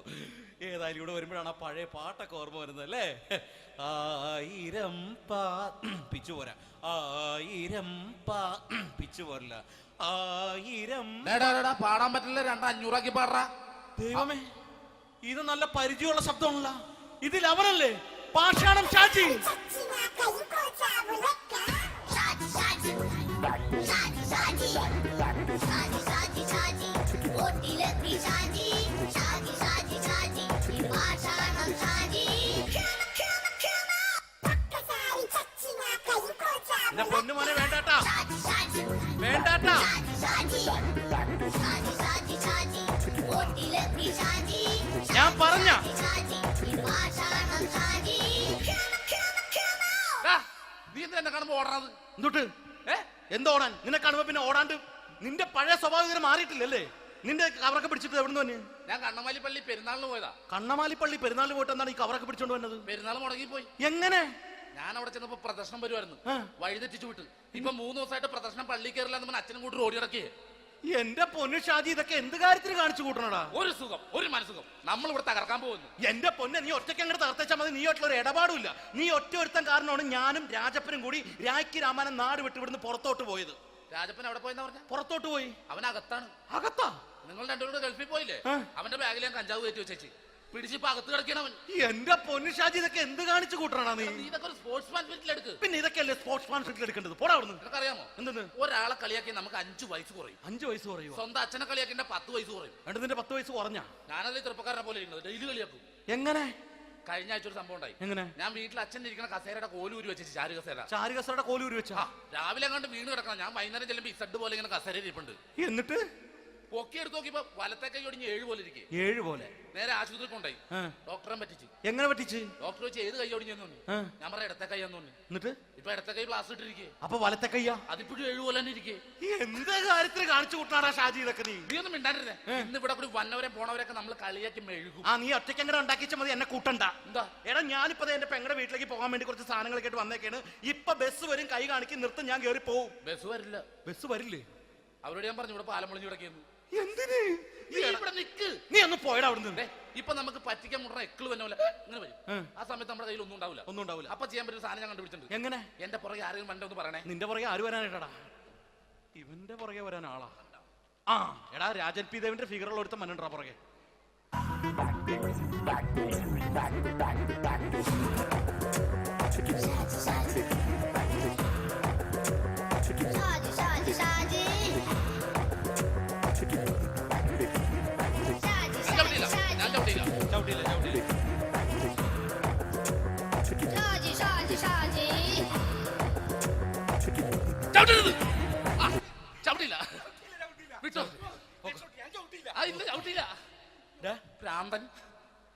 ഏതായാലും ഇവിടെ വരുമ്പോഴാണ് ആ പഴയ പാട്ടൊക്കെ ഓർമ്മ വരുന്നത് അല്ലേ. 1000 പിച്ചു പോരാ, 1000 പിച്ചു പോരില്ല, 1000 പാടാൻ പറ്റില്ല, 200 പാടാ. ദൈവമേ, ഇത് നല്ല പരിചയമുള്ള ശബ്ദമാണല്ലോ. ഇതിൽ അവനല്ലേ പാഷാണം ഷാജി? പൊന്നുമോനെ വേണ്ടാട്ടാ, വേണ്ടാട്ടാ. ഞാൻ പറഞ്ഞ നീ എന്താ എന്നെ കാണുമ്പോ ഓടണത്? എന്തുട്ട് എന്തോടാൻ? നിന്നെ കാണുമ്പോ പിന്നെ ഓടാണ്ട് നിന്റെ പഴയ സ്വഭാവം മാറിയിട്ടില്ലല്ലേ? നിന്റെ കവറൊക്കെ പിടിച്ചിട്ട് എവിടുന്ന് തന്നെ? ഞാൻ കണ്ണമാലി പള്ളി പെരുന്നാളിന് പോയതാ. കണ്ണമാലി പള്ളി പെരുന്നാളിന് പോയിട്ട് എന്താണ് ഈ കവറൊക്കെ പിടിച്ചോണ്ട് വന്നത്? പെരുന്നാൾ മുടങ്ങി പോയി. എങ്ങനെ? ഞാൻ അവിടെ ചെന്നപ്പോ പ്രദർശനം വരുമായിരുന്നു, വഴിതെറ്റിച്ചു വിട്ട്. ഇപ്പൊ 3 ദിവസമായിട്ട് പ്രദർശനം പള്ളി കയറില്ല എന്ന് അച്ഛനും കൂട്ടി ഓടി ഇറക്കിയേ. എന്റെ പൊന്നു ഷാജി, ഇതൊക്കെ എന്ത് കാര്യത്തിന് കാണിച്ചു കൂട്ടണടാ? ഒരു സുഖം, ഒരു മനസുഖം. നമ്മൾ ഇവിടെ തകർക്കാൻ പോകുന്നു. എന്റെ പൊന്നെ, നീ ഒറ്റയ്ക്ക് അങ്ങോട്ട് തകർത്തേച്ചാൽ മതി. നീ ഒട്ടുള്ള ഒരു ഇടപാടില്ല. നീ ഒറ്റ ഒരുത്തൻ കാരണമാണ് ഞാനും രാജപ്പനും കൂടി രാഖി രാമാനം നാട് വിട്ട് ഇവിടുന്ന് പുറത്തോട്ട് പോയത്. രാജപ്പൻ എവിടെ പോയെന്ന് പറഞ്ഞ? പുറത്തോട്ട് പോയി. അവനകത്താണ്. അകത്താ? നിങ്ങൾ രണ്ടുപേരും ഗൾഫിൽ പോയില്ലേ? അവന്റെ ബാഗിൽ ഞാൻ കഞ്ചാവ് കയറ്റി വെച്ചേച്ച് പിടിച്ചിപ്പോ അകത്ത് കിടക്കണം. എന്റെ പൊന്നു ഷാജി, ഇതൊക്കെ എന്ത് കാണിച്ചു കൂട്ടണ നീ? ഇതൊക്കെ ഒരു സ്പോർട്സ്മാൻ സ്പിരിറ്റിൽ എടുക്ക്. പിന്നെ ഇതൊക്കെയല്ലേ സ്പോർട്സ്മാൻ സ്പിരിറ്റിൽ എടുക്കേണ്ടത്? പോടാ അവിടുന്ന്. നിനക്കറിയാമോ എന്തെന്ന്? ഒരാളെ കളിയാക്കി നമുക്ക് 5 വയസ്സ് കുറയും. 5 വയസ്സ് കുറയും? സ്വന്തം അച്ഛനെ കളിയാക്കി 10 വയസ്സ് കുറയും. എന്നിട്ട് നിന്റെ 10 വയസ്സ് കുറഞ്ഞ? ഞാനതിൽ ചെറുപ്പക്കാരനെ പോലെ ഇരിക്കുന്നത്, ഡെയിലി കളിയാക്കും. എങ്ങനെ? കഴിഞ്ഞ ആഴ്ച ഒരു സംഭവം ഉണ്ടായി. എങ്ങനെ? ഞാൻ വീട്ടിൽ അച്ഛൻ ഇരിക്കുന്ന കസേരയുടെ കോലൂരി വെച്ചു. ചാരു കസേരയുടെ കോലൂരി വെച്ചാ? രാവിലെ അങ്ങോട്ട് വീണ് കിടക്കണം. ഞാൻ വൈകുന്നേരം ചെല്ലുമ്പോ ഇസഡ് പോലെ ഇങ്ങനെ കസേര ഇരിപ്പുണ്ട്. എന്നിട്ട് പൊക്കി എടുത്ത് നോക്കിയപ്പോ വലത്തെ കൈ ഒടിഞ്ഞ് 7 പോലെ ഇരിക്കും. 7 പോലെ? നേരെ ആശുപത്രി കൊണ്ടായി. ഡോക്ടറെ പറ്റിച്ചു. എങ്ങനെ പറ്റിച്ച്? ഡോക്ടർ വെച്ച് ഏത് കൈ ഒടിഞ്ഞെന്ന് തോന്നി. ഞാൻ പറയാം ഇടത്തെ കൈ എന്ന് തോന്നി. എന്നിട്ട് ഇപ്പൊ ഇടത്തെ കൈ പ്ലാസ്റ്റർ ഇട്ടിരിക്കേ. അപ്പൊ വലത്തെ കയ്യാ? അതിപ്പോഴും 7 പോലെ തന്നെ ഇരിക്കേ. എന്ത് കാര്യത്തിന് കാണിച്ചു കൂട്ടാടാ ഷാജി ഇതൊക്കെ? നീ ഒന്നും മിണ്ടാണ്ടിരുന്നേ. ഇന്ന് ഇവിടെ കൂടി വന്നവരെ പോണവരൊക്കെ നമ്മൾ കളിയാക്കി മെഴുകും. നീ ഒറ്റയ്ക്ക് അങ്ങനെ ഉണ്ടാക്കിച്ചാൽ മതി, എന്നെ കൂട്ടണ്ട. എന്താ? എടാ, ഞാനിപ്പോ എന്റെ പെങ്ങളുടെ വീട്ടിലേക്ക് പോകാൻ വേണ്ടി കുറച്ച് സാധനങ്ങളൊക്കെ ആയിട്ട് വന്നേക്കാണ്. ഇപ്പൊ ബസ് വരും, കൈ കാണിക്കും, നിർത്തും, ഞാൻ കയറി പോവും. ബസ് വരില്ല. ബസ് വരില്ലേ? അവരോട് ഞാൻ പറഞ്ഞു ഇവിടെ പാലം പൊളിഞ്ഞു കിടക്കുന്നു. എന്തിന്? നീ ഇവിടെ നിക്ക്. നീ ഒന്ന് പോയടാ അവിടുന്ന്. ഇപ്പൊ നമുക്ക് പറ്റിക്കാൻ മുട്ട എക്കിള് വന്ന പോലെ ഇങ്ങനെ വരും. ആ സമയത്ത് നമ്മുടെ കയ്യിൽ ഒന്നും ഉണ്ടാവില്ല. അപ്പൊ ചെയ്യാൻ പറ്റുന്ന സാധനം ഞാൻ കണ്ടുപിടിച്ചിട്ടുണ്ട്. എങ്ങനെ? എന്റെ പുറകെ ആരെങ്കിലും വണ്ടി ഒന്ന് പറയണേ. നിന്റെ പുറകെ ആര് വരാനായിട്ടാ? ഇവന്റെ പുറകെ വരാൻ ആളാ? എടാ, രാജൻ പി ദേവിന്റെ ഫിഗറുള്ള ഒരുത്ത മനുണ്ടാ പുറകെ.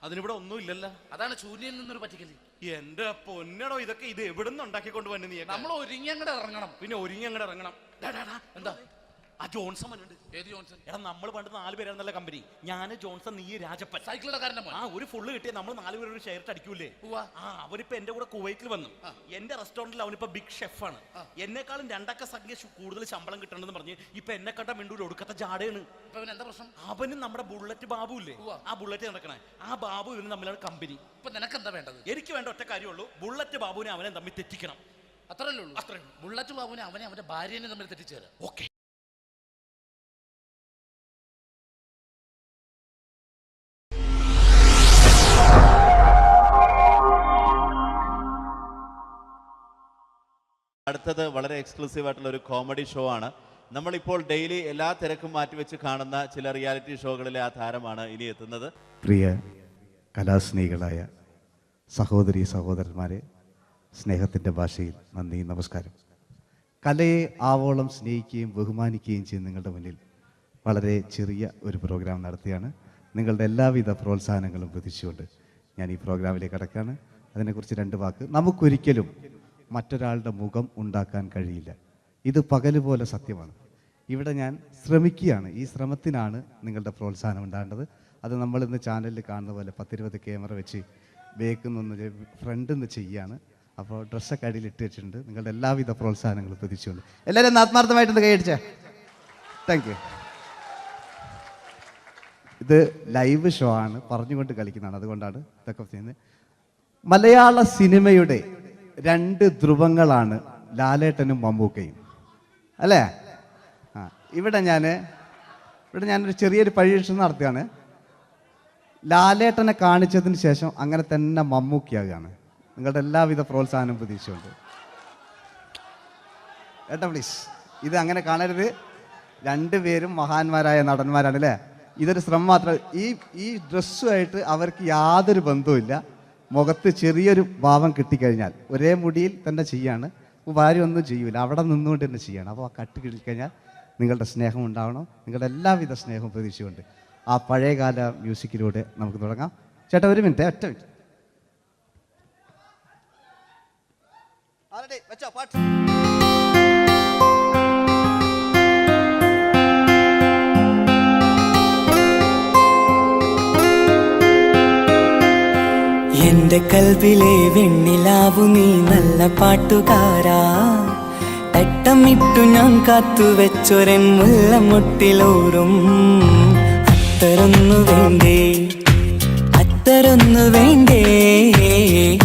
അതിനിവിടെ ഒന്നും ഇല്ലല്ലോ. അതാണ് ശൂന്യയിൽ നിന്നൊരു പറ്റിക്കല്. എന്റെ പൊന്നടോ, ഇതൊക്കെ ഇത് എവിടുന്ന് ഉണ്ടാക്കിക്കൊണ്ട് വന്നു നീ? നമ്മൾ ഒരുങ്ങി അങ്ങോട്ട് ഇറങ്ങണം. പിന്നെ ഒരുങ്ങി അങ്ങോട്ട് ഇറങ്ങണം. എന്താ? ആ ജോൺസൺ മനുണ്ട്. ഏത് ജോൺസൺ? എടാ, നമ്മൾ പണ്ട് 4 പേരായിരുന്നല്ല കമ്പനി. ഞാന്, ജോൺസൺ, നീ, രാജപ്പൻ. സൈക്കിളുടെ കാരന്റെ മോൻ. ഒരു ഫുള്ള് കിട്ടിയ നമ്മൾ 4 പേര് ഒരു ഷെയർ അടിക്കൂലേ? അവനിപ്പോ എന്റെ കൂടെ കുവൈറ്റിൽ വന്നു. എന്റെ റെസ്റ്റോറന്റിൽ അവനിപ്പോ ബിഗ് ഷെഫാണ്. എന്നെക്കാളും 2 അക്ക സംഖ്യ കൂടുതൽ ശമ്പളം കിട്ടണമെന്ന് പറഞ്ഞ് ഇപ്പൊ എന്നെ കണ്ട മിണ്ടൂര് ഒടുക്കത്തെ ജാടയാണ്. എന്താ പ്രശ്നം? അവനും നമ്മുടെ ബുള്ളറ്റ് ബാബു ഇല്ലേ, ആ ബുള്ളറ്റ് നടക്കണേ, ആ ബാബു ഇവനും തമ്മിലാണ് കമ്പനി. ഇപ്പൊ നിനക്ക് എന്താ വേണ്ടത്? എനിക്ക് വേണ്ട ഒറ്റ കാര്യമുള്ളൂ, ബുള്ളറ്റ് ബാബുവിനെ അവനെ തമ്മിൽ തെറ്റിക്കണം. അത്രയല്ലേ ഉള്ളൂ? അത്രയും. ബുള്ളറ്റ് ബാബുവിനെ അവനെ അവന്റെ ഭാര്യനെ തമ്മിൽ തെറ്റിച്ചു തരാം. ഓക്കെ. അടുത്തത് വളരെ എക്സ്ക്ലൂസീവ് ആയിട്ടുള്ള ഒരു കോമഡി ഷോ ആണ്. നമ്മളിപ്പോൾ ഡെയിലി എല്ലാ തിരക്കും മാറ്റിവെച്ച് കാണുന്ന ചില റിയാലിറ്റി ഷോകളിലെ ആ താരമാണ് ഇനി എത്തുന്നത്. പ്രിയ കലാസ്നേഹികളായ സഹോദരി സഹോദരന്മാരെ, സ്നേഹത്തിൻ്റെ ഭാഷയിൽ നന്ദി, നമസ്കാരം. കലയെ ആവോളം സ്നേഹിക്കുകയും ബഹുമാനിക്കുകയും ചെയ്യുന്ന നിങ്ങളുടെ മുന്നിൽ വളരെ ചെറിയ ഒരു പ്രോഗ്രാം നടത്തിയാണ്. നിങ്ങളുടെ എല്ലാവിധ പ്രോത്സാഹനങ്ങളും പ്രതീക്ഷിച്ചുകൊണ്ട് ഞാൻ ഈ പ്രോഗ്രാമിലേക്ക് കടക്കുകയാണ്. അതിനെക്കുറിച്ച് 2 വാക്ക്. നമുക്കൊരിക്കലും മറ്റൊരാളുടെ മുഖം ഉണ്ടാക്കാൻ കഴിയില്ല. ഇത് പകല് പോലെ സത്യമാണ്. ഇവിടെ ഞാൻ ശ്രമിക്കുകയാണ്. ഈ ശ്രമത്തിനാണ് നിങ്ങളുടെ പ്രോത്സാഹനം ഉണ്ടാകേണ്ടത്. അത് നമ്മളിന്ന് ചാനലിൽ കാണുന്ന പോലെ 10-20 ക്യാമറ വെച്ച് ബേക്കുന്നൊന്ന് ഫ്രണ്ടിൽ നിന്ന് ചെയ്യുകയാണ്. അപ്പോൾ ഡ്രസ്സൊക്കെ അടിയിൽ ഇട്ട് വെച്ചിട്ടുണ്ട്. നിങ്ങളുടെ എല്ലാവിധ പ്രോത്സാഹനങ്ങളും പ്രതീക്ഷിച്ചുകൊണ്ട് എല്ലാവരും ആത്മാർത്ഥമായിട്ടൊന്ന് കൈയടിച്ചേ. Thank you. ഇത് ലൈവ് ഷോ ആണ്, പറഞ്ഞുകൊണ്ട് കളിക്കുന്നതാണ്. അതുകൊണ്ടാണ് ഇതൊക്കെ ചെയ്യുന്നത്. മലയാള സിനിമയുടെ 2 ധ്രുവങ്ങളാണ് ലാലേട്ടനും മമ്മൂക്കയും, അല്ലേ? ഇവിടെ ഞാനൊരു ചെറിയൊരു പരീക്ഷണം നടത്തുകയാണ്. ലാലേട്ടനെ കാണിച്ചതിന് ശേഷം അങ്ങനെ തന്നെ മമ്മൂക്കയാകുകയാണ്. നിങ്ങളുടെ എല്ലാവിധ പ്രോത്സാഹനം പ്രതീക്ഷിച്ചുകൊണ്ട് ഏട്ടാ പ്ലീസ്, ഇത് അങ്ങനെ കാണരുത്. 2 പേരും മഹാന്മാരായ നടന്മാരാണ്, അല്ലേ? ഇതൊരു ശ്രമം മാത്രം. ഈ ഡ്രസ്സുമായിട്ട് അവർക്ക് യാതൊരു ബന്ധവുമില്ല. മുഖത്ത് ചെറിയൊരു ഭാവം കിട്ടിക്കഴിഞ്ഞാൽ ഒരേ മുടിയിൽ തന്നെ ചെയ്യാണ്. ഭാര്യ ഒന്നും ചെയ്യൂല, അവിടെ നിന്നുകൊണ്ട് തന്നെ ചെയ്യണം. അപ്പോൾ ആ കട്ട് കിട്ടിക്കഴിഞ്ഞാൽ നിങ്ങളുടെ സ്നേഹം ഉണ്ടാവണം. നിങ്ങളുടെ എല്ലാവിധ സ്നേഹവും പ്രതീക്ഷിച്ചുകൊണ്ട് ആ പഴയകാല മ്യൂസിക്കിലൂടെ നമുക്ക് തുടങ്ങാം. ചേട്ടാ ഒരു മിനിറ്റ്, ഒറ്റ മിനിറ്റ്. എന്റെ കൽവിലെ വെണ്ണിലാവു നീ നല്ല പാട്ടുകാരാ, തട്ടമിട്ടു ഞാൻ കാത്തുവെച്ചൊരൻ മുല്ലമുട്ടിലോറും. അത്തരൊന്നു വേണ്ടേ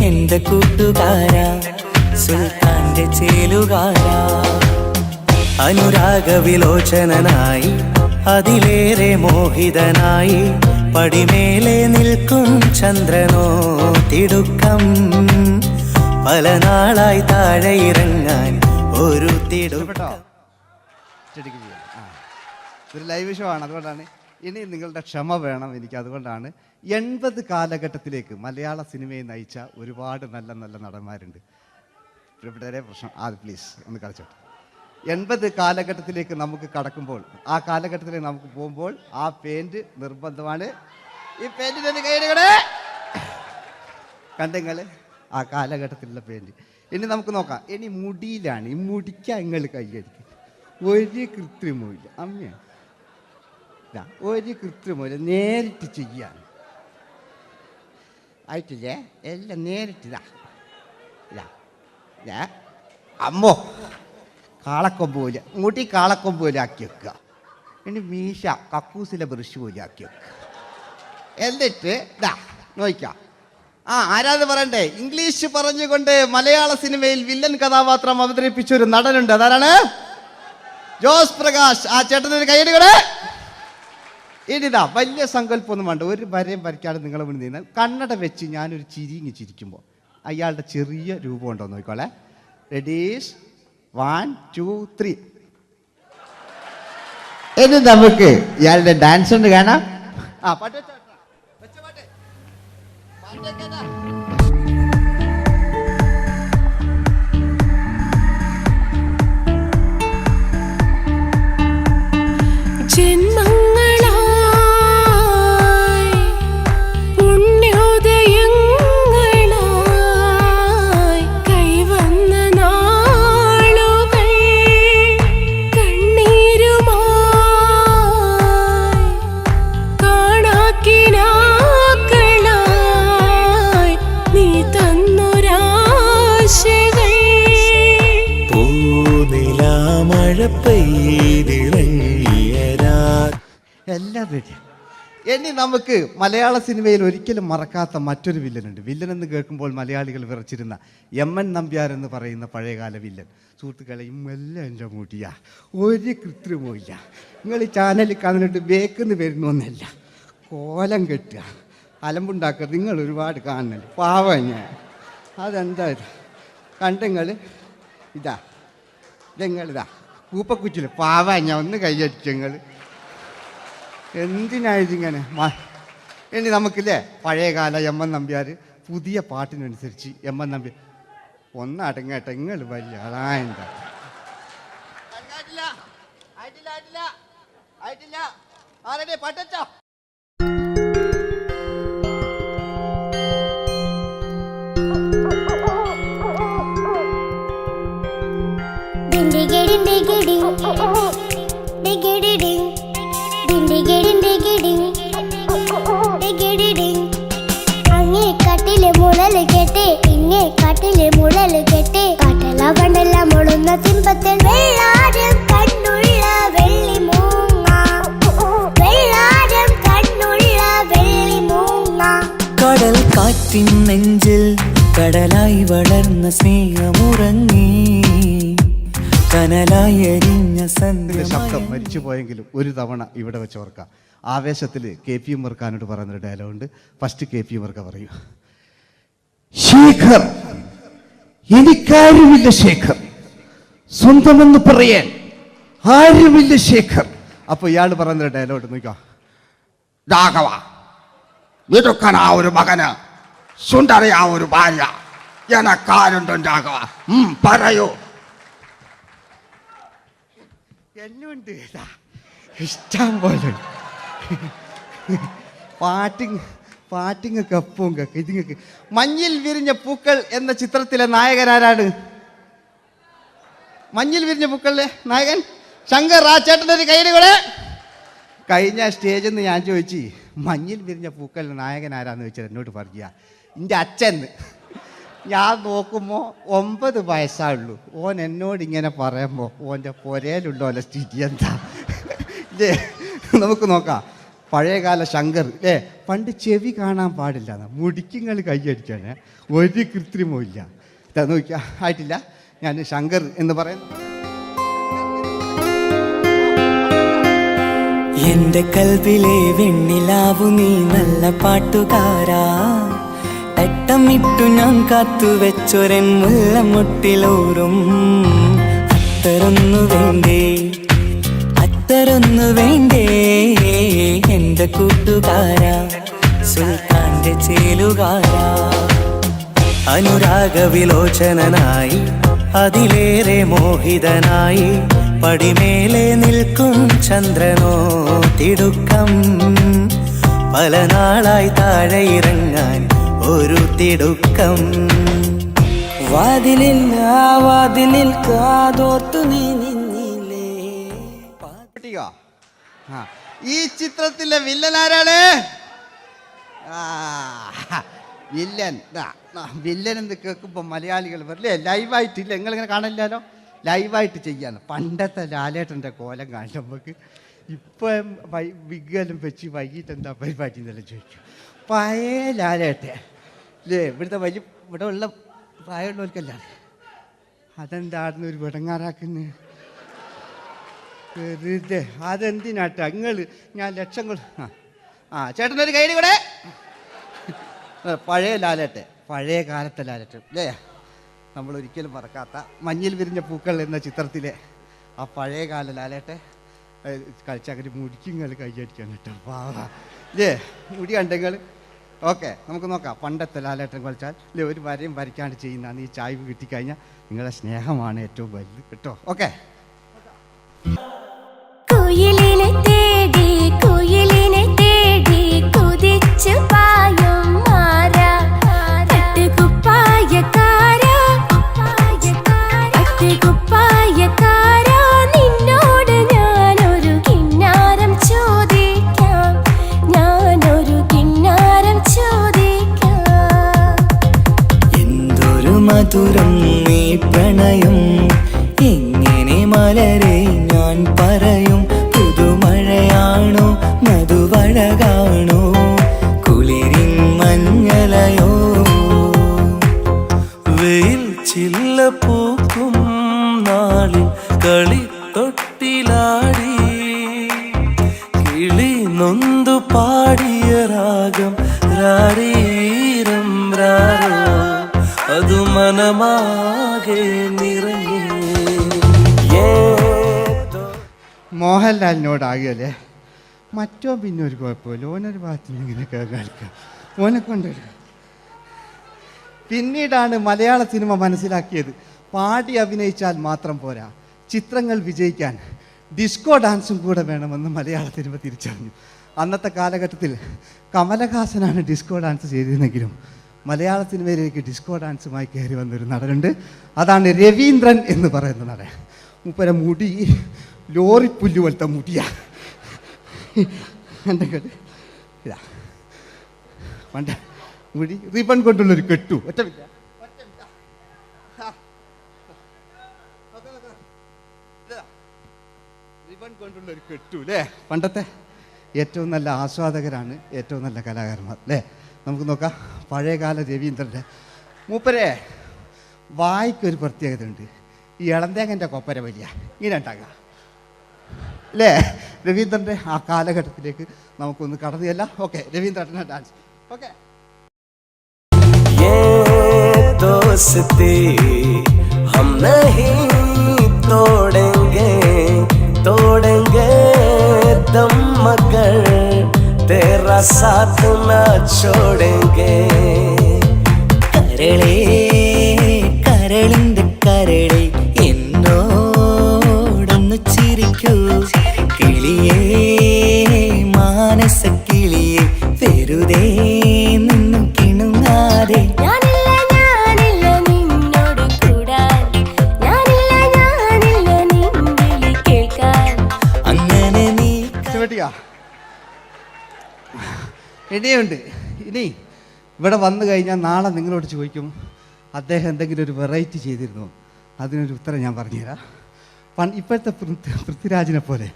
എന്റെ കൂട്ടുകാരാ, സുൽത്താന്റെ ചേലുകാരാ. അനുരാഗവിലോചനായി അതിലേറെ മോഹിതനായി പടിമേലെ നിൽക്കും ചന്ദ്രനോ തിടുക്കം. പല നാളായി താഴെ ഇറങ്ങാൻ ഒരു തിടുക്കം. ഒരു ലൈവ് ഷോ ആണ്, അതുകൊണ്ടാണ്. ഇനി നിങ്ങളുടെ ക്ഷമ വേണം എനിക്ക്. അതുകൊണ്ടാണ് 80 കാലഘട്ടത്തിലേക്ക് മലയാള സിനിമയെ നയിച്ച ഒരുപാട് നല്ല നല്ല നടന്മാരുണ്ട്. ഇവിടെ പ്രശ്നം പ്ലീസ് ഒന്ന് കളിച്ചോട്ടെ. 80 കാലഘട്ടത്തിലേക്ക് നമുക്ക് കടക്കുമ്പോൾ, ആ കാലഘട്ടത്തിലേക്ക് നമുക്ക് പോകുമ്പോൾ ആ പെയിന്റ് നിർബന്ധമാണ്. ഈ പെയിന്റിന് കൈയിടുകളെ കണ്ടെങ്കിൽ ആ കാലഘട്ടത്തിലുള്ള പെയിന്റ്. ഇനി നമുക്ക് നോക്കാം. ഇനി മുടിയിലാണ്. ഈ മുടിക്കാൻ നിങ്ങൾ കൈയടിക്കും. ഒരു കൃത്രിമവുമില്ല അമ്മ, ഒരു കൃത്രിമവുമില്ല. നേരിട്ട് ചെയ്യാൻ ആയിട്ടില്ലേ? എല്ലാം നേരിട്ടിതാ. അമ്മോ കാളക്കൊമ്പ് പോലെ മുടി കാളക്കൊമ്പ് പോലെ ആക്കി വെക്കുക. ഇനി മീശ കക്കൂസിലെ ബ്രഷ് പോലെ ആക്കി വെക്കുക. എന്നിട്ട് നോക്കാം. ആരാന്ന് പറയണ്ടേ? ഇംഗ്ലീഷ് പറഞ്ഞുകൊണ്ട് മലയാള സിനിമയിൽ വില്ലൻ കഥാപാത്രം അവതരിപ്പിച്ച ഒരു നടനുണ്ട്. അതാരാണ്? ജോസ് പ്രകാശ്. ആ ചേട്ടനൊരു കൈയടികളെ. ഇനിതാ വലിയ സങ്കല്പമൊന്നും വേണ്ട, ഒരു വരയും വരയ്ക്കാതെ നിങ്ങളെ മുന്നിൽ നിന്ന് കണ്ണട വെച്ച് ഞാനൊരു ചിരിങ്ങി ചിരിക്കുമ്പോൾ അയാളുടെ ചെറിയ രൂപം ഉണ്ടോ നോക്കിക്കോളെ. റെഡീസ് 1 2 3. ഇനി നമുക്ക് ഇയാളുടെ ഡാൻസ് ഉണ്ട് കാണാം. പാട്ട് വെച്ച പാട്ട് ജന്മങ്ങളായി പുണ്യോദയങ്ങളായി കൈവന്ന നാളുകൾ കണ്ണീരുമായി കാണാക്കിനാക്കളായി നീ തന്നൊരാശകൾ. പൂനിലാമഴ പെയ്തിറങ്ങിയ രാത്രി. എല്ലാം റെഡി. ഇനി നമുക്ക് മലയാള സിനിമയിൽ ഒരിക്കലും മറക്കാത്ത മറ്റൊരു വില്ലനുണ്ട്. വില്ലൻ എന്ന് കേൾക്കുമ്പോൾ മലയാളികൾ വിറച്ചിരുന്ന MN നമ്പ്യാർ എന്ന് പറയുന്ന പഴയകാല വില്ലൻ. സുഹൃത്തുക്കളെയും എല്ലാം എൻ്റെ മൂട്ടിയാ, ഒരു കൃത്രിമവും ഇല്ല. നിങ്ങൾ ഈ ചാനലിൽ കാണുന്നുണ്ട്, ബേക്കെന്ന് വരുന്നൊന്നല്ല, കോലം കെട്ടുക, അലമ്പുണ്ടാക്കുക. നിങ്ങൾ ഒരുപാട് കാണുന്നുണ്ട്. പാവം ഞാൻ. അതെന്താ ഇത് കണ്ടെങ്കിൽ ഇതാ കൂപ്പക്കുറ്റില്ല. പാവം ഞാൻ ഒന്ന് കൈയടിച്ചങ്ങൾ. എന്തിനായതിങ്ങനെ? ഇനി നമുക്കില്ലേ പഴയകാല MN നമ്പ്യാർ പുതിയ പാട്ടിനനുസരിച്ച് MN നമ്പ്യാർ ഒന്നടങ്ങട്ടെ. നിങ്ങൾ വലിയ ആളായ ആയിട്ടില്ല. ആരുടെ പട്ടച്ചോ? അങ്ങേ കാട്ടിലെ മുളല് കേട്ടെ ഇങ്ങേ കാട്ടിലെ മുളല് കേട്ടെ കാട്ടല കണ്ടല്ല മുളുന്ന സിംഹത്തിൽ വെള്ളാരം കണ്ണുള്ള വെള്ളി മൂങ്ങ വെള്ളാരം കണ്ണുള്ള വെള്ളി മൂങ്ങ കടൽ കാറ്റിൻ നെഞ്ചിൽ കടലായി വളർന്ന സ്നേഹമുറങ്ങി കനലായി എരിഞ്ഞ ഇതിന്റെ ശബ്ദം സന്ധ്യ മരിച്ചു പോയെങ്കിലും ഒരു തവണ ഇവിടെ വെച്ച് ഓർക്കാം. ആവേശത്തിൽ KP ഉമ്മർക്കാനോട് പറയുന്നൊരു ഡയലോഗുണ്ട്. ഫസ്റ്റ് KP ഉമ്മർക്ക പറയൂ. ശേഖർ, എനിക്കാരുമില്ല ശേഖർ, സ്വന്തമെന്ന് പറയാൻ ആരുമില്ല ശേഖർ. അപ്പൊ ഇയാൾ പറയുന്നൊരു ഡയലോഗ് നോക്കാം. രാഘവ, മിടുക്കനാ ഒരു മകന്, സുന്ദരയാ ഒരു ഭാര്യ, എനക്കാരുണ്ടോ രാഘവ? പറയൂ. എന്നുണ്ട് ഇഷ്ടം പോലെ പാട്ടിങ്ങൊക്കെ അപ്പവും കേക്ക് ഇതിങ്ങക്ക്. മഞ്ഞിൽ വിരിഞ്ഞ പൂക്കൾ എന്ന ചിത്രത്തിലെ നായകനാരാണ്? മഞ്ഞിൽ വിരിഞ്ഞ പൂക്കളിലെ നായകൻ ശങ്കർ. ആ ചേട്ടനൊരു കൈയ്യടികളെ. കഴിഞ്ഞ സ്റ്റേജിൽ നിന്ന് ഞാൻ ചോദിച്ചു മഞ്ഞിൽ വിരിഞ്ഞ പൂക്കളിലെ നായകൻ ആരാന്ന് ചോദിച്ചാൽ എന്നോട് പറയുക എൻ്റെ അച്ഛൻ. ഞാൻ നോക്കുമ്പോൾ 9 വയസ്സായുള്ളൂ. ഓൻ എന്നോട് ഇങ്ങനെ പറയുമ്പോൾ ഓൻ്റെ പുരയിലുണ്ടോലെ സ്ഥിതി എന്താ? ഇല്ലേ, നമുക്ക് നോക്കാം. പഴയകാല ശങ്കർ അല്ലേ, പണ്ട് ചെവി കാണാൻ പാടില്ല, മുടിക്കുങ്ങൾ കൈയടിക്കാണ്, ഒരു കൃത്രിമവും ഇല്ല. ഇതാ നോക്കിയാ ആയിട്ടില്ല. ഞാൻ ശങ്കർ എന്ന് പറയുന്നു. എന്റെ കൽവിലെ വെണ്ണിലാവു നീ നല്ല പാട്ടുകാരാ, തട്ടമിട്ടു ഞാൻ കാത്തു വെച്ചൊരൻ മുല്ലമുട്ടിലോറും. അത്തരൊന്നു വേണ്ടേ, അത്തരൊന്നു വേണ്ടേ എന്റെ കൂട്ടുകാരാ, സുൽത്താന്റെ ചേലുകാരാ. അനുരാഗവിലോചനായി അതിലേറെ മോഹിതനായി പടിമേലെ നിൽക്കും ചന്ദ്രനോ തിടുക്കം. പല നാളായി താഴെ ഇറങ്ങാൻ ഒരു തിടുക്കം. വാതിലില്ല വാതിലിൽ കാതോർത്തു നീ നിന്നില്ലേ. ഈ ചിത്രത്തിലെ വില്ലൻ ആരാണ്? വില്ലൻ. വില്ലൻ എന്ന് കേൾക്കുമ്പോൾ മലയാളികൾ വരില്ലേ ലൈവായിട്ടില്ല, നിങ്ങളിങ്ങനെ കാണില്ലല്ലോ, ലൈവായിട്ട് ചെയ്യാന്ന്. പണ്ടത്തെ ലാലേട്ടൻ്റെ കോലം കാണും നമുക്ക്. ഇപ്പം വിഗ്ഗെല്ലാം വെച്ച് വൈകിട്ട് എന്താ പരിപാടി എന്നെല്ലാം ചോദിക്കും. പഴയ ലാലേട്ടൻ അല്ലേ, ഇവിടുത്തെ വലിയ ഇവിടെ ഉള്ള പ്രായമുള്ളവർക്കല്ല. അതെന്തായിരുന്നു ഒരു വിടങ്ങാറാക്കുന്നത്? വെറുതെ അതെന്തിനാട്ട നിങ്ങൾ? ഞാൻ ലക്ഷങ്ങൾ ചേട്ടനൊരു കൈഡി കൂടെ. പഴയ ലാലേട്ടെ, പഴയ കാലത്തെ ലാലേട്ടൻ അല്ലേ, നമ്മൾ ഒരിക്കലും മറക്കാത്ത മഞ്ഞിൽ വിരിഞ്ഞ പൂക്കൾ എന്ന ചിത്രത്തിലെ ആ പഴയ കാല ലാലേട്ടെ കളിച്ചങ്ങനെ മുടിക്കുങ്ങൾ കൈയടിക്കാൻ കിട്ടും. അല്ലേ, മുടി കണ്ടെങ്കിൽ ഓക്കെ. നമുക്ക് നോക്കാം. പണ്ടത്തെ ലാലേട്ടൻ കളിച്ചാൽ അല്ലേ ഒരു വരയും വരയ്ക്കാണ്ട് ചെയ്യുന്നതാണ്. ഈ ചായ്വ് കിട്ടിക്കഴിഞ്ഞാൽ നിങ്ങളുടെ സ്നേഹമാണ് ഏറ്റവും വലുത് കേട്ടോ. ഓക്കെ. കുയിലിനെ തേടി കുയിലിനെ തേടി കുതിച്ചു പായും മാറാ, പട്ടുകുപ്പായക്കാരാ പട്ടുകുപ്പായക്കാരാ, നിന്നോട് ഞാനൊരു കിന്നാരം ചോദിക്കാം, ഞാനൊരു കിന്നാരം ചോദിക്കാം. എന്തൊരു മധുരം നീ പ്രണയം, എങ്ങനെ മലരെ ഞാൻ പറയും. പുതുമഴയാണോ മധുവഴകാണോ കുളിരിൻ മഞ്ഞലയോ. വെയിൽ ചില്ല പൂക്കും നാളിൽ കളിത്തൊട്ടിലാടി കിളി നൊന്തു പാടിയ രാഗം രാരീരം രാരോ, അതു മനമാകെ നിറഞ്ഞേ. മോഹൻലാലിനോടാകല്ലേ മറ്റോ പിന്നെ ഒരു കുഴപ്പമില്ല. ഓനൊരു ഭാഗത്തിൽ ഇങ്ങനെയൊക്കെ കളിക്കാം, ഓനെ കൊണ്ടൊരു. പിന്നീടാണ് മലയാള സിനിമ മനസ്സിലാക്കിയത് പാടി അഭിനയിച്ചാൽ മാത്രം പോരാ, ചിത്രങ്ങൾ വിജയിക്കാൻ ഡിസ്കോ ഡാൻസും കൂടെ വേണമെന്ന് മലയാള സിനിമ തിരിച്ചറിഞ്ഞു. അന്നത്തെ കാലഘട്ടത്തിൽ കമലഹാസനാണ് ഡിസ്കോ ഡാൻസ് ചെയ്തിരുന്നെങ്കിലും മലയാള സിനിമയിലേക്ക് ഡിസ്കോ ഡാൻസുമായി കയറി വന്നൊരു നടനുണ്ട്. അതാണ് രവീന്ദ്രൻ എന്ന് പറയുന്ന നടൻ. മൂപ്പര മുടി ലോറിപ്പുല്ല് പോലത്തെ മുടിയാ. എൻ്റെ ഇതാ പണ്ട് മുടി റിബൺ കൊണ്ടുള്ളൊരു കെട്ടു. ഒറ്റ റിബൺ കൊണ്ടുള്ളൊരു കെട്ടു അല്ലേ. പണ്ടത്തെ ഏറ്റവും നല്ല ആസ്വാദകരാണ് ഏറ്റവും നല്ല കലാകാരന്മാർ അല്ലേ. നമുക്ക് നോക്കാം പഴയകാല രവീന്ദ്രൻ്റെ. മൂപ്പരെ വായിക്കൊരു പ്രത്യേകതയുണ്ട്. ഈ ഇളന്തേങ്ങൻ്റെ കൊപ്പര വലിയ ഇങ്ങനെ ഉണ്ടാകുക അല്ലേ. രവീന്ദ്രൻ്റെ ആ കാലഘട്ടത്തിലേക്ക് നമുക്കൊന്ന് കടന്നു ചെല്ലാം. ഓക്കെ, രവീന്ദ്രൻ്റെ ഡാൻസ്. ഓക്കെ. दोस्ती हम नहीं तोड़ेंगे तोड़ेंगे दम मगर तेरा साथ ना छोड़ेंगे കരളേ കരളിന്റെ കരളേ എന്നോടൊന്ന് ചിരിക്കൂ കിളിയേ മാനസ കിളിയേ വെറുതെ നിന്നു കിണുങ്ങാതെ ഇനിയുണ്ട്. ഇനി ഇവിടെ വന്നു കഴിഞ്ഞാൽ നാളെ നിങ്ങളോട് ചോദിക്കും അദ്ദേഹം എന്തെങ്കിലും ഒരു വെറൈറ്റി ചെയ്തിരുന്നോ. അതിനൊരു ഉത്തരം ഞാൻ പറഞ്ഞുതരാം. ഇപ്പോഴത്തെ പൃഥ്വിരാജിനെ പോലെ,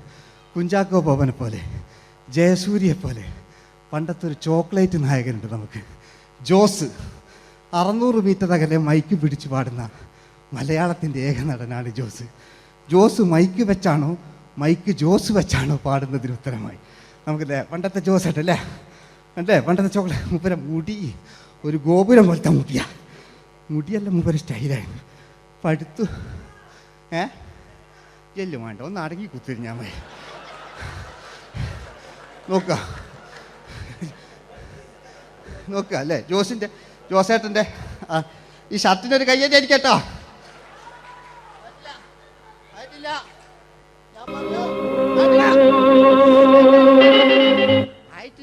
കുഞ്ചാക്കോ ബോബനെ പോലെ, ജയസൂര്യയെ പോലെ പണ്ടത്തെ ഒരു ചോക്ലേറ്റ് നായകനുണ്ട് നമുക്ക്, ജോസ്. 600 മീറ്റർ അകലെ മൈക്ക് പിടിച്ച് പാടുന്ന മലയാളത്തിൻ്റെ ഏക നടനാണ് ജോസ്. ജോസ് മൈക്ക് വെച്ചാണോ മൈക്ക് ജോസ് വെച്ചാണോ പാടുന്നതിന് ഉത്തരമായി നമുക്കല്ലേ പണ്ടത്തെ ജോസ് ആയിട്ടല്ലേ അല്ലേ. പണ്ടത്തെ ചോക്ലേറ്റ് മൂപ്പര മുടി ഒരു ഗോപുരം പോലത്തെ മുടിയാ. മുടിയല്ല മൂപ്പര സ്റ്റൈലായിരുന്നു. പടുത്തു എല്ലും വേണ്ട, ഒന്ന് അടങ്ങി കുത്തിരിഞ്ഞാൽ മതി. നോക്കുക അല്ലേ. ജോസേട്ടൻ്റെ ഈ ഷർട്ടിനൊരു കയ്യടി അടിക്കട്ടോ. ആയിട്ടില്ല,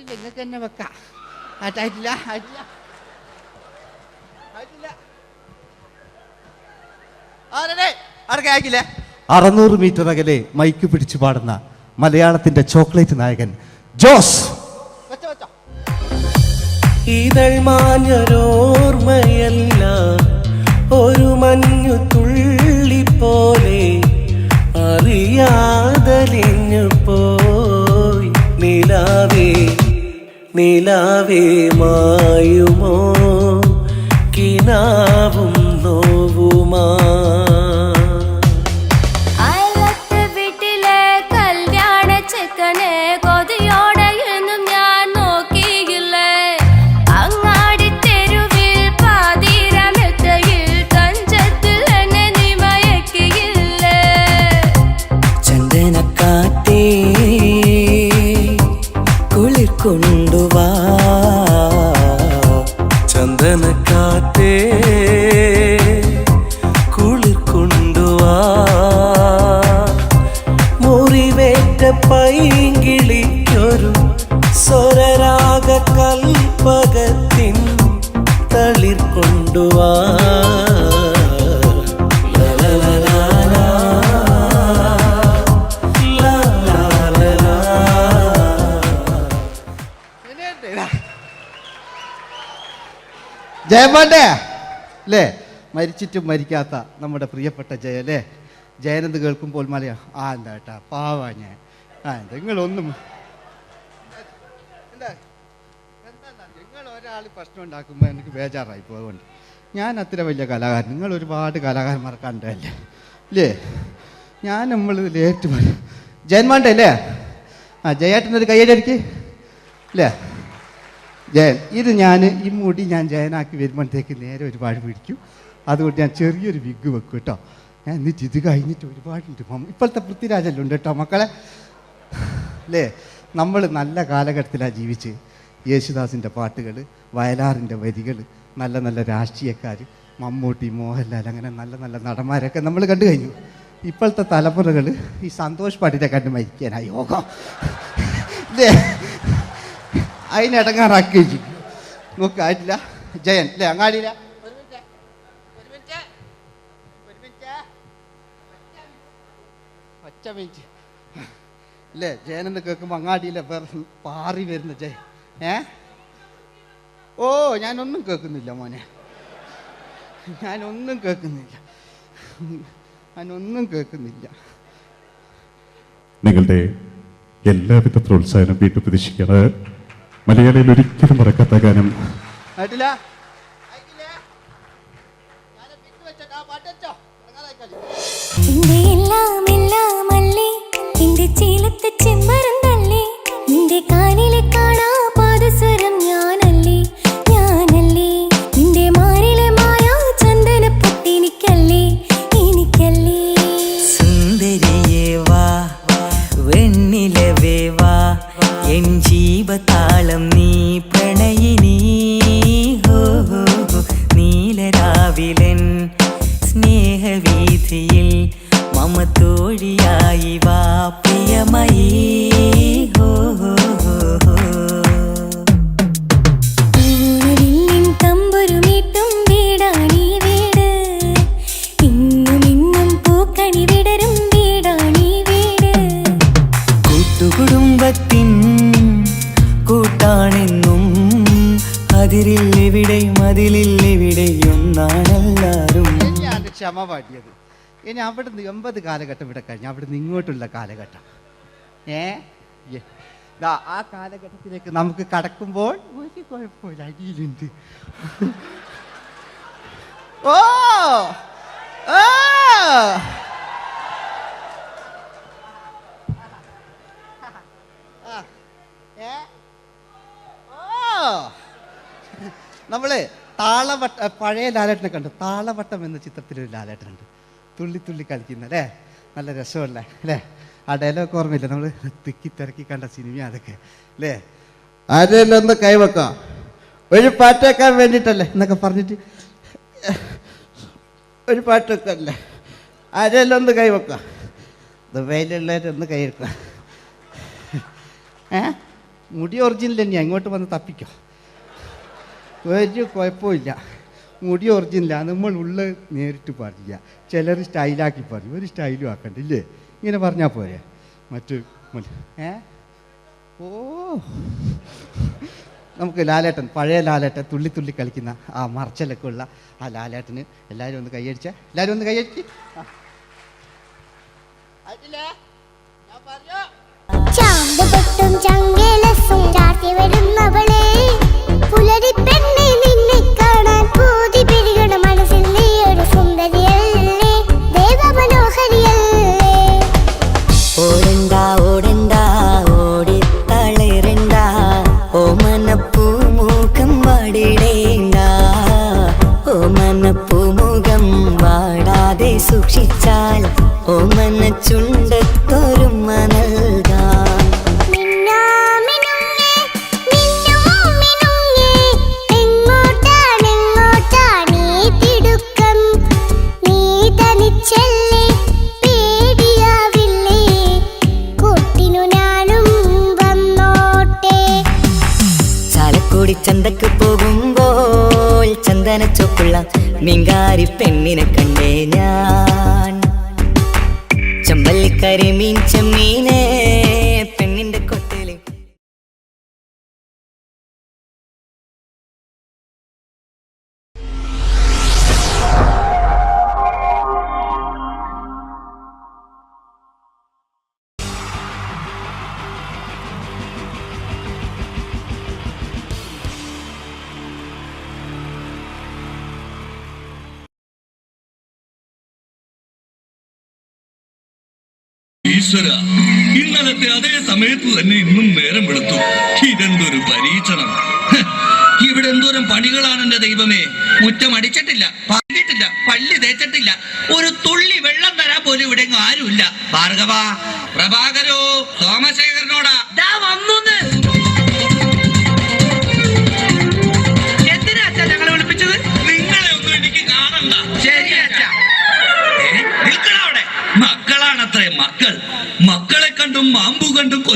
നിങ്ങൾക്ക് തന്നെ വെക്കാം. ആയിട്ടില്ല. 600 മീറ്റർ അകലെ മൈക്ക് പിടിച്ചു പാടുന്ന മലയാളത്തിന്റെ ചോക്ലേറ്റ് നായകൻ ജോസ്. ഇതൾ മാഞ്ഞൊരോർമ്മയല്ല ഒരു മഞ്ഞു തുള്ളി പോലെ അറിയാതലിഞ്ഞു പോയി നിലാവേ നിലാവേ മായുമോ കിനാവും നോവുമാ കൊണ്ടുവാ ചന്ദനക്കാറ്റേ കുളിർ കൊണ്ടുവാ മുറിവേറ്റ പൈങ്കിളിക്കൊരു സ്വരരാഗ കൽപ്പകത്തിൻ തളിർ കൊണ്ടുവാ ജയമോൻ്റെ അല്ലേ, മരിച്ചിട്ടും മരിക്കാത്ത നമ്മുടെ പ്രിയപ്പെട്ട ജയ അല്ലേ. ജയനെന്ന് കേൾക്കുമ്പോൾ മലയാ എന്താ കേട്ടാ പാവാ ഞാൻ. നിങ്ങളൊന്നും എന്താ നിങ്ങൾ ഒരാൾ പ്രശ്നം ഉണ്ടാക്കുമ്പോൾ എനിക്ക് ബേജാറായി പോകുന്നുണ്ട്. ഞാൻ അത്ര വലിയ കലാകാരൻ, നിങ്ങൾ ഒരുപാട് കലാകാരന്മാരെ കണ്ടല്ലേ അല്ലേ. നമ്മൾ ലേറ്റ് ജയന്മാൻ്റെ അല്ലേ. ജയേട്ടനൊരു കയ്യടിക്ക് അല്ലേ. ജയൻ ഇത് ഈ മുടി ഞാൻ ജയനാക്കി വരുമ്പോഴത്തേക്ക് നേരെ ഒരുപാട് പിടിക്കും. അതുകൊണ്ട് ഞാൻ ചെറിയൊരു വിഗ് വെക്കും കേട്ടോ. ഞാൻ എന്നിട്ട് ഇത് കഴിഞ്ഞിട്ട് ഒരുപാടുണ്ട്. ഇപ്പോഴത്തെ പൃഥ്വിരാജെല്ലാം ഉണ്ട് കേട്ടോ മക്കളെ അല്ലേ. നമ്മൾ നല്ല കാലഘട്ടത്തിലാണ് ജീവിച്ച്. യേശുദാസിൻ്റെ പാട്ടുകൾ, വയലാറിൻ്റെ വരികൾ, നല്ല നല്ല രാഷ്ട്രീയക്കാർ, മമ്മൂട്ടി, മോഹൻലാൽ, അങ്ങനെ നല്ല നല്ല നടന്മാരൊക്കെ നമ്മൾ കണ്ടു കഴിഞ്ഞു ഇപ്പോഴത്തെ തലമുറകൾ ഈ സന്തോഷ് പട്ടിനെ കണ്ട് മരിക്കാനാ യോഗം ഇല്ലേ? അതിനിടങ്ങാറാക്കി നോക്കായിട്ടില്ല. ജയൻ അല്ലേ അങ്ങാടിയില്ല? ഒറ്റ മിനിറ്റ് ഇല്ലേ? ജയനെന്ന് കേൾക്കുമ്പോൾ അങ്ങാടിയില്ല വേറെ പാറി വരുന്ന ജയൻ. ഓ ഞാനൊന്നും കേൾക്കുന്നില്ല മോനെ, ഞാനൊന്നും കേൾക്കുന്നില്ല. നിങ്ങളുടെ എല്ലാവിധ പ്രോത്സാഹനം വീണ്ടും പ്രതീക്ഷിക്കാറ്. മലയാളിയിൽ ഒരിക്കലും മറക്കാത്ത ഗാനം ജീവതാളം നീ പ്രണയിനി നീലരാവിലൻ സ്നേഹവീഥിയിൽ മമ തോഴിയായി വാ പ്രിയമയീ തമ്പുരുമീട്ടും വീടാണീ വീട്, ഇന്നും ഇന്നും പൂക്കണി വിടരും വീടാണീ വീട്. കൂട്ടുകുടുംബത്തിൻ കൂട്ടാണെന്നും അതിലില്ലെവിടെയൊന്നാണെല്ലാരും. ഞാൻ ക്ഷമ പാടിയത്. ഇനി അവിടുന്ന് 80 കാലഘട്ടം ഇവിടെ കഴിഞ്ഞു, അവിടുന്ന് ഇങ്ങോട്ടുള്ള കാലഘട്ടം ആ കാലഘട്ടത്തിലേക്ക് നമുക്ക് കടക്കുമ്പോൾ ഒരു കുഴപ്പമില്ല, അടിയിലുണ്ട്. ഓ നമ്മള് താളവട്ട പഴയ ലാലേട്ടനെ കണ്ടു. താളവട്ടം എന്ന ചിത്രത്തിലൊരു ലാലേട്ടനുണ്ട്, തുള്ളി തുള്ളി കളിക്കുന്ന അല്ലേ, നല്ല രസമല്ലേ അല്ലേ? ആ ഡയലോഗ് ഓർമ്മയില്ല, നമ്മൾ തിക്കി തിരക്കി കണ്ട സിനിമ അതൊക്കെ അല്ലേ? ആരെല്ലാം ഒന്ന് കൈവെക്കാം, ഒരു പാട്ടേക്കാൻ വേണ്ടിയിട്ടല്ലേ എന്നൊക്കെ പറഞ്ഞിട്ട് ഒരു പാട്ട് വെക്കല്ലേ, ആരെല്ലാം ഒന്ന് കൈവെക്കാം, ദുബൈയിലുള്ളവരൊന്ന് കൈവെക്കാം. മുടി ഒറിജിനൽ തന്നെയാണ്, ഇങ്ങോട്ട് വന്ന് തപ്പിക്കോ, ഒരു കുഴപ്പമില്ല. മുടി ഒറിജിനലാണ്, നമ്മൾ ഉള്ള നേരിട്ട് പറയില്ല, ചിലർ സ്റ്റൈലാക്കി പറയും, ഒരു സ്റ്റൈലും ആക്കണ്ടില്ലേ, ഇങ്ങനെ പറഞ്ഞാൽ പോരെ. മറ്റു ഓ നമുക്ക് ലാലേട്ടൻ, പഴയ ലാലേട്ടൻ, തുള്ളി തുള്ളി കളിക്കുന്ന ആ മറച്ചലൊക്കെ ഉള്ള ആ ലാലേട്ടന് എല്ലാവരും ഒന്ന് കൈയടിച്ച, എല്ലാവരും ഒന്ന് കൈയടിച്ച്. ചാമ്പുപൊട്ടും ചങ്കേലസും ചാർത്തി വരുന്നവളെ, പുലരി പെണ്ണെ നിന്നെ കാണാൻ പൂതി പിടികണ മനസ്സിൽ നീ ഒരു സുന്ദരിയല്ലേ, ദേവമനോഹരിയല്ലേ. ഓടണ്ട ഓടണ്ട ഓടിത്തളരണ്ട, ഓമനപ്പൂമുഖം വാടിടേണ്ട, ഓമനപ്പൂമുഖം വാടാതെ സൂക്ഷിച്ചാൽ ഓമന ചുണ്ടത്തൊരുമ നൽകാം. ചന്തക്ക് പോകുമ്പോൾ ചന്ദനച്ചൊപ്പുള്ള മീൻകാരി പെണ്ണിനെ കണ്ടേ ഞാൻ, ചമ്പല്ലിക്കരിമീൻ ചെമ്മീനെ പെണ്ണിന്റെ കൊട്ടയില്. ഈശ്വര, ഇന്നലത്തെ അതേ സമയത്ത് തന്നെ ഇന്നും നേരം വെളുത്തു. ഇതെന്തൊരു പരീക്ഷണം! ഇവിടെ എന്തോരം പണികളാണ് എന്റെ ദൈവമേ. മുറ്റം അടിച്ചിട്ടില്ല, പറഞ്ഞിട്ടില്ല, പള്ളി തേച്ചിട്ടില്ല, ഒരു തുള്ളി വെള്ളം തരാൻ പോലും ഇവിടെ ആരുമില്ല. ഭാർഗവ, പ്രഭാകരോ, സോമശേഖരനോടാ എന്തിനാ അച്ഛാ ഞങ്ങളെ വിളിപ്പിച്ചത്? നിങ്ങളെ ഒന്നും എനിക്ക് കാണണ്ട. ശരി അച്ഛാ. നിൽക്കണ അവിടെ.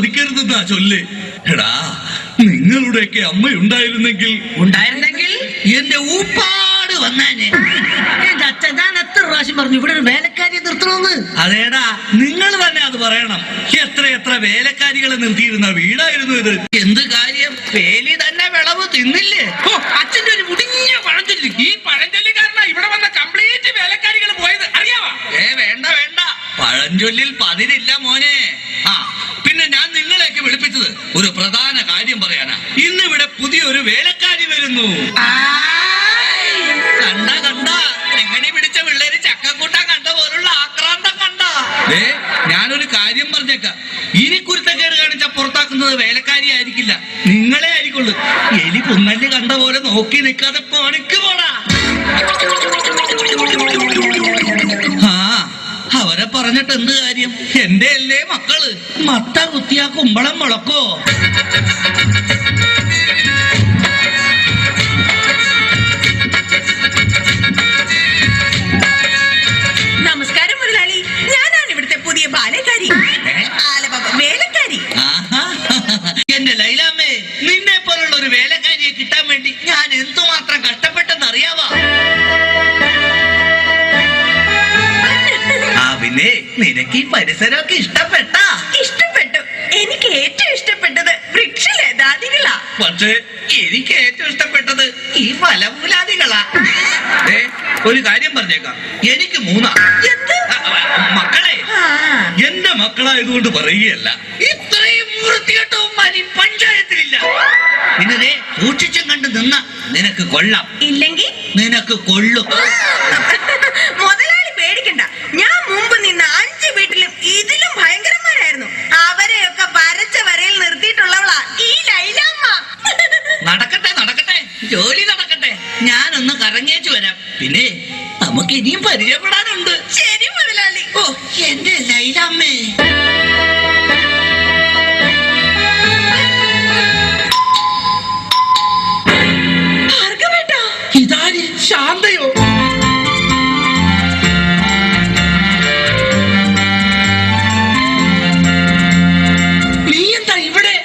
പതിക്കരുതെന്നാ ചൊല്ല്. എടാ, നിങ്ങളുടെയൊക്കെ അമ്മയുണ്ടായിരുന്നെങ്കിൽ എന്റെ ഊപ്പാട് വന്നേനെ. എന്റെ അച്ഛൻ ഞാൻ എത്ര പ്രാവശ്യം പറഞ്ഞു ഇവിടെ ഒരു വേലക്കാരിയെ നിർത്തണമെന്ന്. അതേടാ, നിങ്ങൾ തന്നെ അത് പറയണം. എത്ര വേലക്കാരികളെ നിർത്തിയിരുന്ന വീടായിരുന്നു ഇത്. എന്ത് കാര്യം, വേലി തന്നെ വിളവ് തിന്നില്ലേ? അച്ഛന്റെ ഒരു മുടിഞ്ഞ പഴഞ്ചൊല്ലി. ഈ പഴഞ്ചൊല്ലി കാരണം ഇവിടെ വന്ന കംപ്ലീറ്റ് വേലക്കാരികൾ പോയത് അറിയാവാ? വേണ്ട പഴഞ്ചൊല്ലിൽ പതിരില്ല മോനെ. ആ, പിന്നെ ഞാൻ നിങ്ങളെയൊക്കെ വിളിപ്പിച്ചത് ഒരു പ്രധാന കാര്യം പറയാനാ. ഇന്നിവിടെ പുതിയൊരു വേലക്കാരി വരുന്നു. കണ്ട എങ്ങനെ പിടിച്ച പിള്ളേര് ചക്കക്കൂട്ടാൻ കണ്ട പോലുള്ള ആക്രാന്തം കണ്ട. ഞാനൊരു കാര്യം പറഞ്ഞേക്കാം, ഇനി കുരുത്തക്കേട് കാണിച്ച പുറത്താക്കുന്നത് വേലക്കാരി ആയിരിക്കില്ല, നിങ്ങളെ ആയിരിക്കുള്ളൂ. എലി പുന്നല് കണ്ട പോലെ നോക്കി നിൽക്കാതെ പണിക്ക് പോടാ. അവരെ പറഞ്ഞിട്ട് എന്ത് കാര്യം? എന്റെ അല്ലേ മക്കള്. മത്ത കുത്തിയാ കുമ്പളം മുളക്കോ? നമസ്കാരം മുതലാളി, ഞാനാണ് ഇവിടുത്തെ പുതിയ ബാലക്കാരി, വേലക്കാരി. എന്റെ ലൈലാമ്മേ, നിന്നെ പോലുള്ള ഒരു വേലക്കാരിയെ കിട്ടാൻ വേണ്ടി ഞാൻ എന്തുമാത്രം കഷ്ടപ്പെട്ടെന്ന് അറിയാവാ? പിന്നെ നിനക്ക് ഈ പരിസരമൊക്കെ ഇഷ്ടപ്പെട്ടു. എനിക്ക് ഏറ്റവും ഇഷ്ടപ്പെട്ടത് വൃക്ഷലതാദികളാ. പക്ഷേ എനിക്ക് ഏറ്റവും ഇഷ്ടപ്പെട്ടത് ഈ ഫലമൂലാദികളാ. ഒരു കാര്യം പറഞ്ഞേക്കാം, എനിക്ക് 3 മക്കളെ. എന്റെ മക്കളായതുകൊണ്ട് പറയുകയല്ല, ഇത്രയും വൃത്തികെട്ടവന്മാർ ഈ പഞ്ചായത്തിലില്ല. പിന്നെ സൂക്ഷിച്ചും കണ്ട് നിന്ന നിനക്ക് കൊള്ളാം, ഇല്ലെങ്കിൽ നിനക്ക് കൊള്ളും. മുതലാളി പേടിക്കണ്ട, ഞാൻ മുമ്പ് നിന്ന 5 വീട്ടിലും ഇതിലും ഭയങ്കരന്മാരായിരുന്നു. അവരെയൊക്കെ വരച്ച വരയിൽ നിർത്തിയിട്ടുള്ളവളാ ഈ ലൈലാമ്മ. നടക്കട്ടെ ജോലി നടക്കട്ടെ, ഞാനൊന്ന് കറങ്ങിയേച്ചു വരാം. പിന്നെ നമുക്ക് ഇനിയും പരിചയപ്പെടാനുണ്ട്. ശരി മുതലാളി. ഓ എന്റെ ലൈലാമ്മേ. ഇതാര്? ശാന്തയോ? നീ എന്താ ഇവിടെ?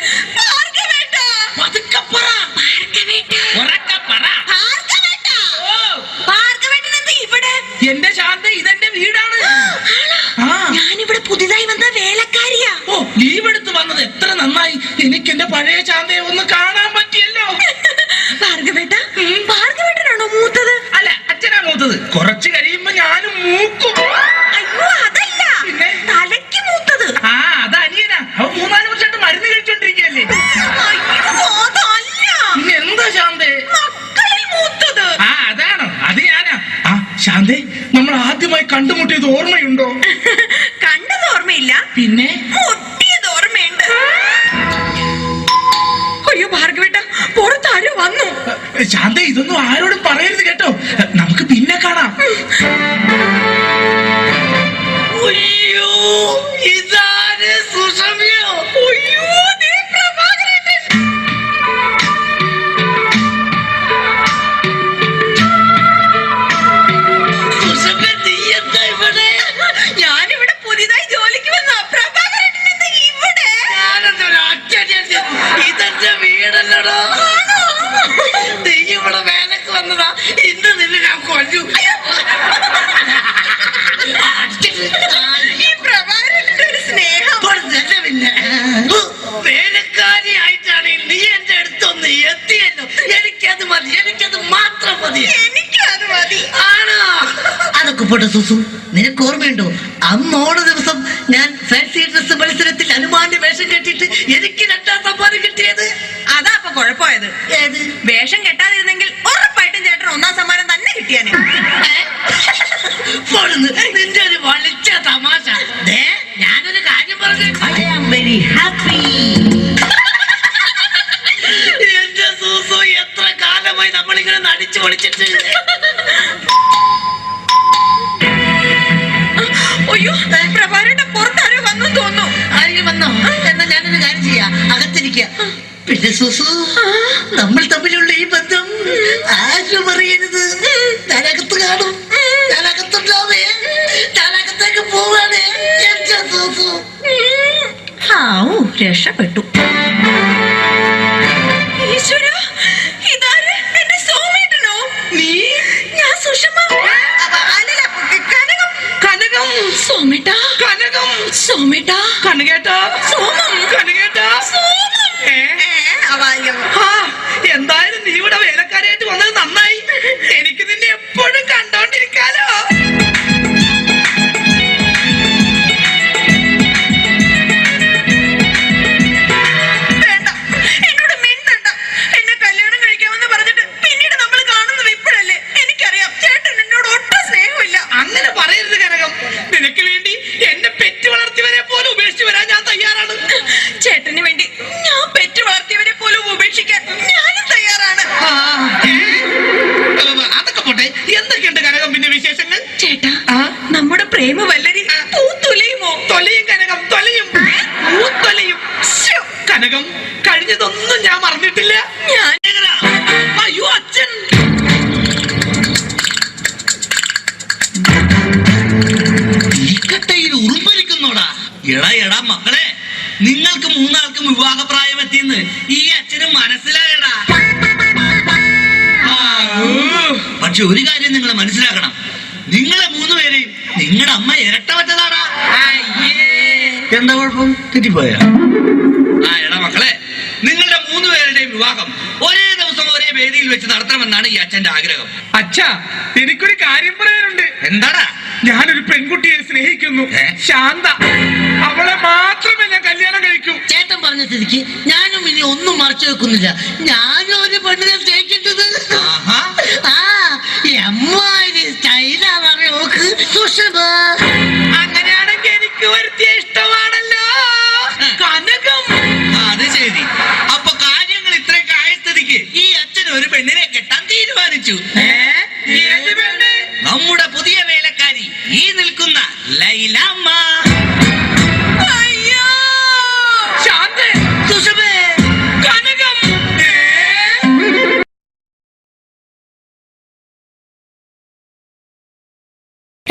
എന്റെ ശാന്ത, ഇതെന്റെ വീടാണ്. ഞാനിവിടെ പുതിയതായി വന്ന വേലക്കാരിയാ. ഓ, ലീവ് എടുത്ത് വന്നത് എത്ര നന്നായി. എനിക്ക് എന്റെ പഴയ ശാന്തയെ ഒന്ന് കാണാൻ പറ്റിയല്ലോ. ഭാർഗവേട്ടനാണോ മൂത്തത്? അല്ല, അച്ഛനാ മൂത്തത്. കുറച്ച് കഴിയുമ്പോ ഞാനും മൂക്കും. അയ്യോ, അതല്ല, പിന്നെ തലയ്ക്ക് മൂത്തത്. അത് അനിയനാ. അവൻ 3-4 വർഷമായിട്ട് മരുന്ന് കഴിച്ചോണ്ടിരിക്കല്ലേ. പിന്നെ എന്താ ശാന്തേ? മക്കളിൽ മൂത്തത്. അതാണോ? അത് ഞാനാ. ശാന്തേ, നമ്മൾ ആദ്യമായി കണ്ടുമുട്ടിയത് ഓർമ്മയുണ്ടോ? കണ്ടത് ഓർമ്മയില്ല, പിന്നെ മുട്ടിയത് ഓർമ്മയുണ്ട്. അയ്യോ ഭാർഗവേട്ട, പുറത്താരോ വന്നു. ശാന്ത, ഇതൊന്നും ആരോടും പറയരുത് കേട്ടോ. നമുക്ക് പിന്നെ കാണാം. അയ്യോ, ഇതാര്? സുഷമ്യോ? അയ്യോ, ദേ പ്രഭാകരേട്ടൻ. സുഷമ്യ, നീ എന്താ ഇവിടെ? ഞാനിവിടെ പുതിയതായി ജോലിക്ക് വന്ന പ്രഭാകരേട്ടൻ എന്താ ഇവിടെ? ഇതെന്റെ വീടല്ലടോ. നീ ഇവിടെ വേലക്ക് വന്നതാ. ഇന്ന് നിന്നെ ഞാൻ കൊല്ലു. ഈ പ്രഭാകരേട്ടന്റെ ഒരു സ്നേഹം. പിന്നെ വേലക്കാരിയായിട്ടാണ് നീ എന്റെ അടുത്തൊന്ന് എത്തിയല്ലോ. എനിക്കത് മതി, എനിക്കത് മാത്രം മതി. എനിക്കത് മതി. ആണോ? അതൊക്കെ പോട്ടെ സുസു, നിനക്ക് ഓർമ്മയുണ്ടോ അന്ന് ഓണ ദിവസം ഞാൻ ഫാൻസി ഡ്രസ് മത്സരത്തിൽ അനുമാന്റെ വേഷം കെട്ടിയിട്ട് എനിക്ക് 2ാം സമ്മാനം കിട്ടിയത്? അതാ അപ്പൊ കുഴപ്പമായത്. ഏത്? വേഷം കെട്ടാതിരുന്നെങ്കിൽ ഉറപ്പായിട്ടും ചേട്ടൻ 1ാം സമ്മാനം തന്നെ കിട്ടിയാനെ. നിന്റെ ഒരു വളിച്ച തമാശ. ഞാനൊരു കാര്യം പറഞ്ഞു. I am very happy. എന്റെ സൂസു, എത്ര കാലമായി നമ്മളിങ്ങനെ നടിച്ചു പൊളിച്ചിട്ട്. അയ്യോ, പ്രഭാകരേട്ടൻ പുറത്താരോ വന്നു തോന്നുന്നു. ആരെങ്കിലും വന്നോ? എന്നാ ഞാനൊരു കാര്യം ചെയ്യാം, അകത്തിരിക്കുക. പിന്നെ സുസു, നമ്മൾ തമ്മിലുള്ള ഈ ബന്ധം ആരും അറിയരുത്. ഞാനകത്ത് കാണും, ഞാനകത്തുണ്ടാവേ, ഞാനകത്തേക്ക് പോവാണ് എന്റെ സുസു. രക്ഷപ്പെട്ടു. ഈശ്വരാ, ഇതാര്? എന്റെ സോമേട്ടനോ? നീ? ഞാൻ സുഷമ. അല്ലല്ല, കനകം. കനകം. സോമേട്ടാ. കനകം. സോമേട്ടാ. കനകേട്ടാ. സോമം. കനകേട്ടാ. സോമം. എന്തായാലും നീ ഇവിടെ വേലക്കാരായിട്ട് വന്നത് നന്നായി. എനിക്ക് നിന്നെ എപ്പോഴും കണ്ടോണ്ടിരിക്കാലോ. അങ്ങനെ പറയരുത് കനകം. നിനക്ക് വേണ്ടി എന്നെ പെറ്റ് വളർത്തിയവരെ പോലും ഉപേക്ഷിച്ച് വരാൻ ഞാൻ തയ്യാറാണ്. ചേട്ടന് വേണ്ടി ഞാൻ പെറ്റ് വളർത്തിയവരെ പോലും ഉപേക്ഷിക്കാൻ ഞാനും തയ്യാറാണ്. അതൊക്കെ പോട്ടെ, എന്തൊക്കെയുണ്ട് കനകം പിന്നെ വിശേഷങ്ങൾ? ചേട്ടാ, നമ്മുടെ പ്രേമ വല്ലരി പൂത്തൊലയുമോ? തൊലയും കനകം, തൊലയും പൂത്തൊലയും. കനകം, കഴിഞ്ഞതൊന്നും ഞാൻ മറന്നിട്ടില്ല. ഞാൻ അയ്യോ അച്ഛൻ. കട്ടയിൽ ഉറുമ്പരിക്കുന്നോടാ. എടാ മക്കളെ, നിങ്ങൾക്ക് മൂന്നാൾക്കും വിവാഹപ്രായം എത്തിയെന്ന് ഈ അച്ഛന് മനസ്സിലായടാ. പക്ഷെ ഒരു കാര്യം നിങ്ങൾ മനസ്സിലാക്കണം, നിങ്ങളെ മൂന്നുപേരെയും നിങ്ങളുടെ അമ്മ ഇരട്ടവറ്റതാടാ. എന്താ കുഴപ്പം? തെറ്റിപ്പോയ? എടാ മക്കളെ, നിങ്ങളുടെ മൂന്നുപേരുടെയും വിവാഹം ഒരേ ദിവസം ഒരേ വേദിയിൽ വെച്ച് നടത്തണമെന്നാണ് ഈ അച്ഛന്റെ ആഗ്രഹം. അച്ഛാ, എനിക്കൊരു കാര്യം പറയാനുണ്ട്. എന്താടാ? ഞാനൊരു പെൺകുട്ടിയെ സ്നേഹിക്കുന്നു, ശാന്ത. അവളെ മാത്രമേ ഞാൻ കല്യാണം കഴിക്കൂ. ചേട്ടൻ പറഞ്ഞ സ്ഥിതിക്ക് ഞാനും ഇനി ഒന്നും മറച്ചു വെക്കുന്നില്ല. ഞാനും ഒരു പെണ്ണിനെ സ്നേഹിക്കുന്നത്. സ്റ്റൈലാണെന്ന് നോക്ക് സുഷമ. അങ്ങനെയാണെങ്കിൽ എനിക്ക് വരുത്തിയ ഇഷ്ടമാണല്ലോ കനകം. അത് ശരി. അപ്പൊ കാര്യങ്ങൾ ഇത്രയൊക്കെ ആയ സ്ഥിതിക്ക് ഈ അച്ഛൻ ഒരു പെണ്ണിനെ കെട്ടാൻ തീരുമാനിച്ചു. നമ്മുടെ പുതിയ വേലക്കാരി ഈ നിൽക്കുന്ന ലൈലാമ്മ. ശാന്തേ, സുഷമേ, കനകം.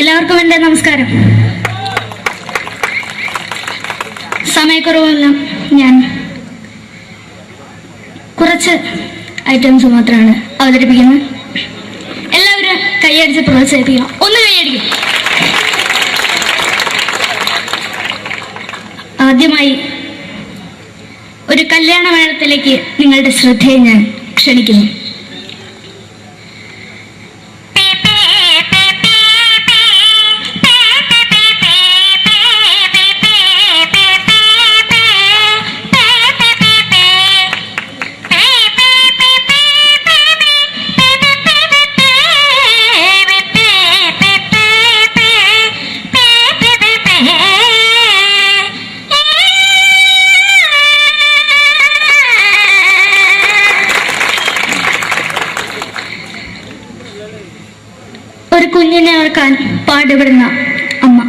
എല്ലാവർക്കും എൻ്റെ നമസ്കാരം. സമയക്കുറവെല്ലാം ഞാൻ കുറച്ച് ഐറ്റംസ് മാത്രമാണ് അവതരിപ്പിക്കുന്നത്. എല്ലാവരും കൈയടിച്ച് പ്രോത്സാഹിപ്പിക്കണം. ഒന്ന് കൈയടിക്കും. ആദ്യമായി ഒരു കല്യാണ മേളത്തിലേക്ക് നിങ്ങളുടെ ശ്രദ്ധയെ ഞാൻ ക്ഷണിക്കുന്നു. ഒരു കുഞ്ഞിനെ ഓർക്കാൻ പാടുപെടുന്ന അമ്മ.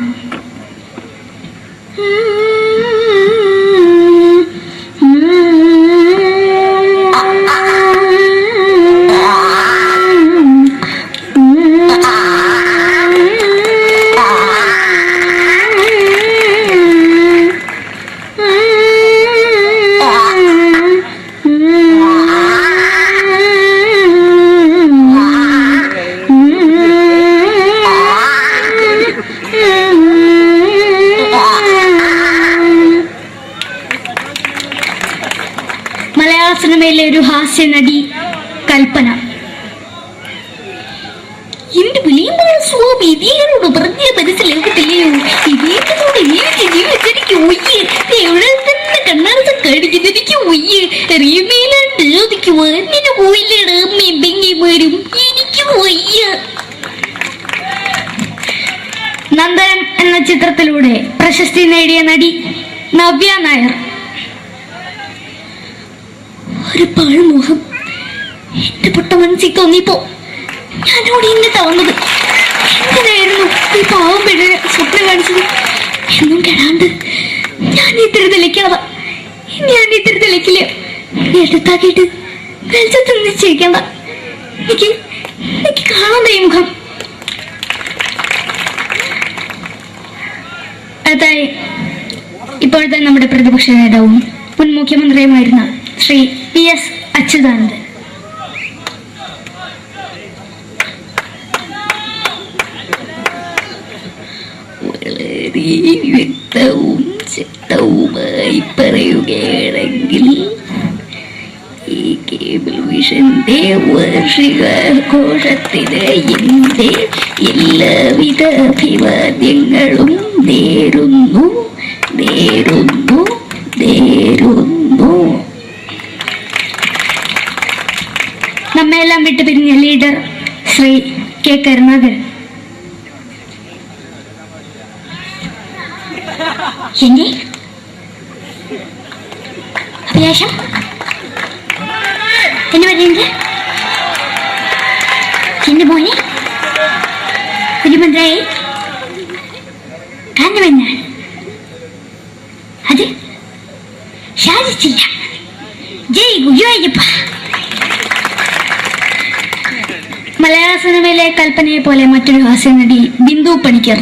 മലയാള സിനിമയിലെ ഒരു ഹാസ്യ നടി കൽപ്പന. എന്റെ വിളിയുമ്പോൾ സ്വാമി ഇതിനോട് പറഞ്ഞ മനസ്സിലാക്കത്തില്ലയോ? ഇതേറ്റോടെ ജീവിച്ചിരിക്കും ഒയ്യ്. എവിടെ തന്നെ കണ്ണാടത്ത് കടിക്കുന്നത് എനിക്ക് ഒയ്യ്. അറിയുമേലാണ്ട് എനിക്ക് വന്നിന് പോയില്ലേടാ മെമ്പെങ്കിമാരും. എനിക്ക് ഒയ്യ. നന്ദനം എന്ന ചിത്രത്തിലൂടെ പ്രശസ്തി നേടിയ നടി നവ്യ നായർ. ഒരു പാഴ്മോഹം എന്റെ പൊട്ട മനസ്സിൽ തോന്നിയപ്പോ ഞാനോട് ഇങ്ങോട്ടാ വന്നത്. എന്തിനായിരുന്നു ഈ പാവം പെണ്ണിനെ സ്വപ്നം കാണിച്ചത്? എന്നും കെടാണ്ട് ഞാൻ ഇത്തിരി തെളിക്കണതാ. ഞാൻ ഇത്തിരി തെളിക്കില്ല. എടുത്താക്കിയിട്ട് വെളിച്ചത്തിൽ നിശ്ചയിക്കണ്ട. എനിക്ക് കാണാൻ ഈ മുഖം. അതായി ഇപ്പോഴത്തെ നമ്മുടെ പ്രതിപക്ഷ നേതാവും മുൻ മുഖ്യമന്ത്രിയുമായിരുന്ന ശ്രീ PS അച്യുതാനന്ദൻ. വളരെ വ്യക്തവും ശക്തവുമായി പറയുകയാണെങ്കിൽ ഈ കേബിൾ വിഷന്റെ വാർഷികാഘോഷത്തിന് എന്റെ എല്ലാവിധ അഭിവാദ്യങ്ങളും നേരുന്നു. നമ്മെല്ലാം വിട്ടുപിരിഞ്ഞ ലീഡർ ശ്രീ K. കരുണാകരൻ. എന്റെ അഭിലാഷം എന്ന് പറയുന്നത് എന്റെ മോനെ തിരുമന്ത്രായി കാണുമെന്നാണ്. അത് സാധിച്ചില്ല. ജയ് ഗുരുവായൂരപ്പ. മലയാള സിനിമയിലെ കൽപ്പനയെ പോലെ മറ്റൊരു ഹാസ്യനടി ബിന്ദു പണിക്കർ.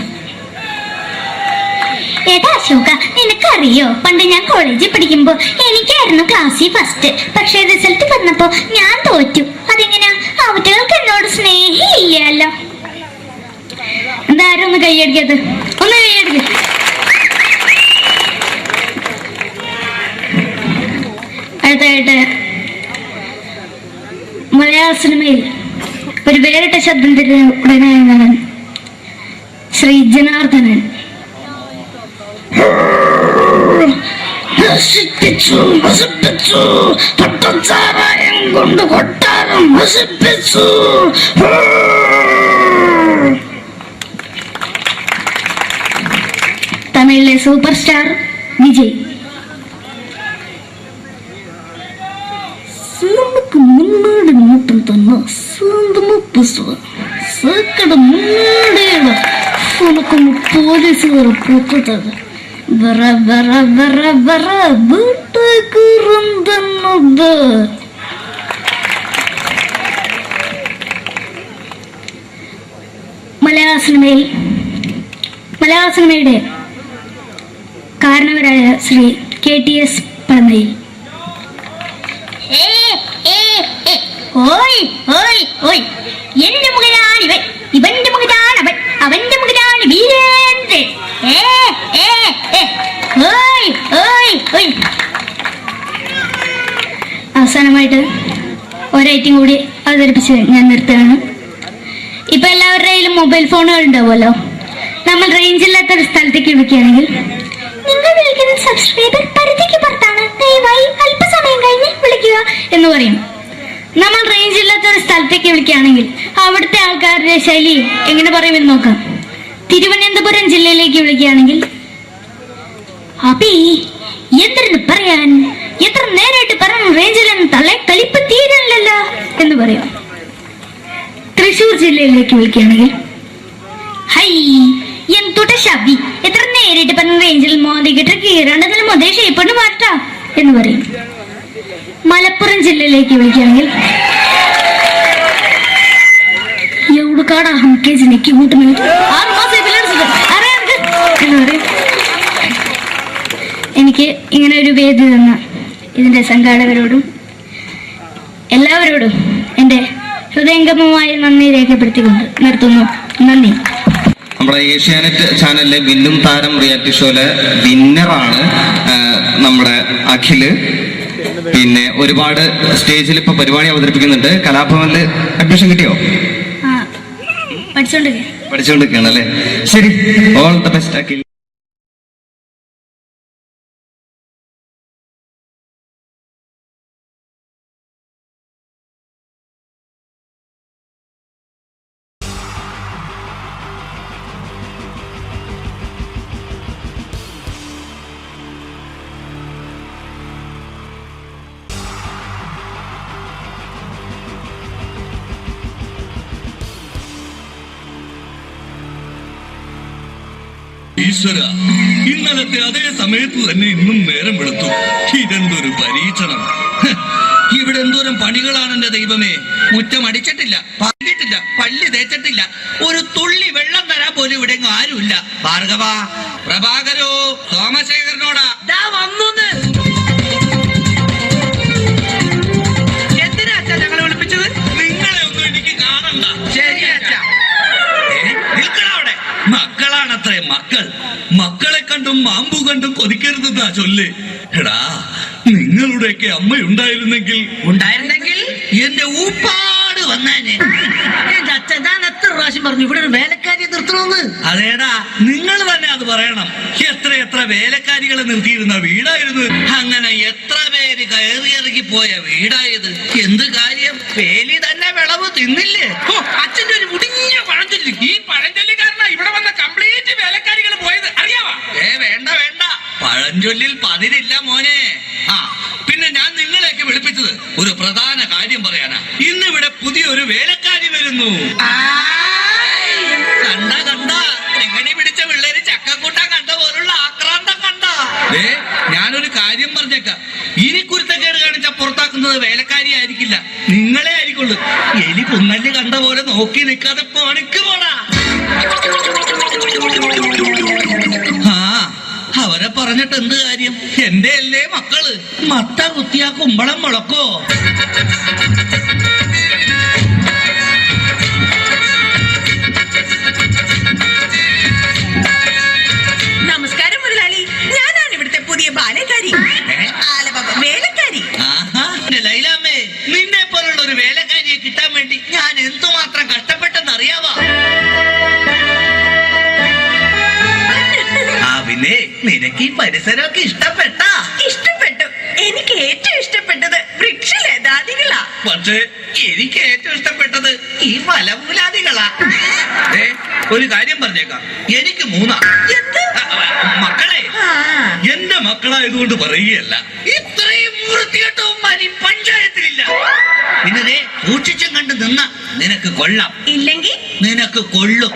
ഏട്ടാ അശോക, നിനക്കറിയോ പണ്ട് ഞാൻ കോളേജിൽ പഠിക്കുമ്പോ എനിക്കായിരുന്നു ക്ലാസ്സിൽ ഫസ്റ്റ്. പക്ഷെ റിസൾട്ട് വന്നപ്പോ ഞാൻ തോറ്റു. അതെങ്ങനെയാ? അവറ്റകൾക്ക് എന്നോട് സ്നേഹമില്ലല്ലോ. എന്താരും ഒന്ന് കൈയടിക്കത്, ഒന്ന് കൈയടിക്ക. അടുത്തായിട്ട് മലയാള സിനിമയിൽ ഒരു വേറിട്ട ശബ്ദത്തിന്റെ ഉടനായാണ് ശ്രീ ജനാർദ്ദനൻ. പട്ടച്ചാരായം കൊണ്ട് കൊട്ടാരം നശിപ്പിച്ചു. തമിഴിലെ സൂപ്പർ സ്റ്റാർ വിജയ്. നമുക്ക് മുன்னாடி மட்டும் തന്നെ സ്വന്തമാ பேசுவேன். சேக்கட முன்னாடியோட உனக்கு போலீஸுகார போட்டுட்டாங்க. வர வர வர வர வீட்டுக்கு இருந்தது. മലയാള സിനിമയുടെ കാരണവരായ ശ്രീ KTS പഴമയിൽ. ഓയ് ഓയ് ഓയ്, എന്റെ മകനാണ് ഇവൻ, ഇവന്റെ മകനാണ് അവൻ, അവന്റെ മകനാണ് വീരേന്ദ്രൻ. ഓയ് ഓയ് ഓയ്. അവസാനമായിട്ട് ഒരൈറ്റം കൂടി അവതരിപ്പിച്ച് ഞാൻ നിർത്തുകയാണ്. ഇപ്പൊ എല്ലാവരുടെ കയ്യിലും മൊബൈൽ ഫോണുകൾ ഉണ്ടാവുമല്ലോ. നമ്മൾ റേഞ്ച് ഇല്ലാത്ത ഒരു സ്ഥലത്തേക്ക് വിളിക്കുകയാണെങ്കിൽ നിങ്ങൾ വിളിക്കുന്ന സബ്സ്ക്രൈബർ പരിധിക്ക് പുറത്താണ്, ദയവായി അല്പസമയം കഴിഞ്ഞ് വിളിക്കുക എന്ന് പറയും. നമ്മൾ റേഞ്ച് ഇല്ലാത്ത ഒരു സ്ഥലത്തേക്ക് വിളിക്കുകയാണെങ്കിൽ അവിടുത്തെ ആൾക്കാരുടെ ശൈലി എങ്ങനെ പറയുമെന്ന് നോക്കാം. തിരുവനന്തപുരം ജില്ലയിലേക്ക് വിളിക്കുകയാണെങ്കിൽ അപ്പി എന്തിനു പറയാൻ, എത്ര നേരായിട്ട് പറഞ്ഞു റേഞ്ചിലൊന്നും തള്ളെ കളിപ്പ് തീരല്ലോ എന്ന് പറയും. തൃശൂർ ജില്ലയിലേക്ക് വിളിക്കുകയാണെങ്കിൽ ഹൈ എന്തുട്ട ശബി, എത്ര നേരിട്ട് പറഞ്ഞ റേഞ്ചിൽ മോദിക്കിട്ട് കീറാണ്ടതിന് മുതൽ ഷേപ്പണ് മാറ്റാ എന്ന് പറയും. മലപ്പുറം ജില്ലയിലേക്ക് വിളിക്കുകയാണെങ്കിൽ എവിടുക്കാടാ ഹംകെ ജില്ലക്ക് കൂട്ടുന്ന 6 മാസം എന്ന് പറയും. എനിക്ക് ഇങ്ങനെ ഒരു വേദി തന്ന ഇതിന്റെ സംഘാടകരോടും എല്ലാവരോടും എൻ്റെ ഹൃദയംഗമമായ നന്ദി രേഖപ്പെടുത്തിക്കൊണ്ട് നിർത്തുന്നു. നന്ദി. നമ്മുടെ ഏഷ്യാനെറ്റ് ചാനലിലെ വില്ലും താരം റിയാലിറ്റി ഷോയിലെ വിന്നറാണ് നമ്മുടെ അഖില്. പിന്നെ ഒരുപാട് സ്റ്റേജിൽ ഇപ്പൊ പരിപാടി അവതരിപ്പിക്കുന്നുണ്ട്. കലാഭവനില് അഡ്മിഷൻ കിട്ടിയോ? പഠിച്ചുകൊണ്ടിരിക്കുകയാണ് അല്ലേ? ശരി, ഓൾ ദ ബെസ്റ്റ് അഖിൽ. ഈശ്വര, ഇന്നലത്തെ അതേ സമയത്ത് തന്നെ ഇന്നും നേരം വെളുത്തു. ഇതെന്തൊരു പരീക്ഷണം! ഇവിടെ എന്തോരം പണികളാണ് എന്റെ ദൈവമേ. മുറ്റം അടിച്ചിട്ടില്ല, പറഞ്ഞിട്ടില്ല, പള്ളി തേച്ചിട്ടില്ല, ഒരു തുള്ളി വെള്ളം തരാൻ പോലും ഇവിടെ ആരുമില്ല. ഭാർഗവ, പ്രഭാകരോ, സോമശേഖരനോടാ പാമ്പു കണ്ടും കൊതിക്കരുതെന്നാ ചൊല്ല്. എടാ, നിങ്ങളുടെയൊക്കെ അമ്മയുണ്ടായിരുന്നെങ്കിൽ എന്റെ ഊപ്പാട് വന്നേനെ. എന്റെ അച്ഛൻ ഞാൻ എത്ര പ്രാവശ്യം പറഞ്ഞു ഇവിടെ ഒരു വേലക്കാരിയെ നിർത്തണമെന്ന്. അതേടാ, നിങ്ങൾ തന്നെ അത് പറയണം. എത്ര വേലക്കാരികളെ നിർത്തിയിരുന്ന വീടായിരുന്നു. അങ്ങനെ എത്ര പേര് കയറിയിറങ്ങി പോയ വീടായത്. എന്ത് കാര്യം, വേലി തന്നെ വിളവ് തിന്നില്ലേ? അച്ഛന്റെ ഒരു മുടിഞ്ഞ പഴഞ്ചൊല്ലി. ഈ പഴഞ്ചൊല്ലി കാരണം ഇവിടെ വന്ന കംപ്ലീറ്റ് വേലക്കാരികൾ പോയത് അറിയാവാ? വേണ്ട പഴഞ്ചൊല്ലിൽ പതിരില്ല മോനെ. ആ, പിന്നെ ഞാൻ നിങ്ങളെയൊക്കെ വിളിപ്പിച്ചത് ഒരു പ്രധാന കാര്യം പറയാനാ. ഇന്നിവിടെ പുതിയൊരു വേലക്കാരി വരുന്നു. കണ്ട എങ്ങനെ പിടിച്ച പിള്ളേര് ചക്കക്കൂട്ടം കണ്ട പോലുള്ള ആക്രാന്തം കണ്ട. ഞാനൊരു കാര്യം പറഞ്ഞേക്കാം, ഇനി കുരുത്തക്കേട് കാണിച്ച പുറത്താക്കുന്നത് വേലക്കാരി ആയിരിക്കില്ല, നിങ്ങളെ ആയിരിക്കുള്ളൂ. എലി പുന്നല് കണ്ട പോലെ നോക്കി നിൽക്കാതെ പണിക്ക് പോടാ. അവരെ പറഞ്ഞിട്ട് എന്ത് കാര്യം? എന്റെ അല്ലേ മക്കള്. മത്ത കുത്തിയാ കുമ്പളം മുളക്കോ? നമസ്കാരം മുതലാളി, ഞാനാണ് ഇവിടുത്തെ പുതിയ ബാലക്കാരി. വേലക്കാരി. ലൈലാമ്മേ, നിന്നെ പോലുള്ള ഒരു വേലക്കാരിയെ കിട്ടാൻ വേണ്ടി ഞാൻ എന്തുമാത്രം കഷ്ടപ്പെട്ടെന്ന് അറിയാവാ? പിന്നെ നിനക്ക് ഈ പരിസരമൊക്കെ ഇഷ്ടപ്പെട്ടു. എനിക്ക് ഏറ്റവും ഇഷ്ടപ്പെട്ടത് വൃക്ഷലതാദികളാ. പക്ഷേ എനിക്ക് ഏറ്റവും ഇഷ്ടപ്പെട്ടത് ഈ ഫലമൂലാദികളാ. ഒരു കാര്യം പറഞ്ഞേക്കാം, എനിക്ക് 3 മക്കളെ. എന്റെ മക്കളായതുകൊണ്ട് പറയുകയല്ല, ഇത്രയും വൃത്തികെട്ടവന്മാരി പഞ്ചായത്തിലില്ല. പിന്നെ സൂക്ഷിച്ചും കണ്ട് നിന്ന നിനക്ക് കൊള്ളാം, ഇല്ലെങ്കിൽ നിനക്ക് കൊള്ളും.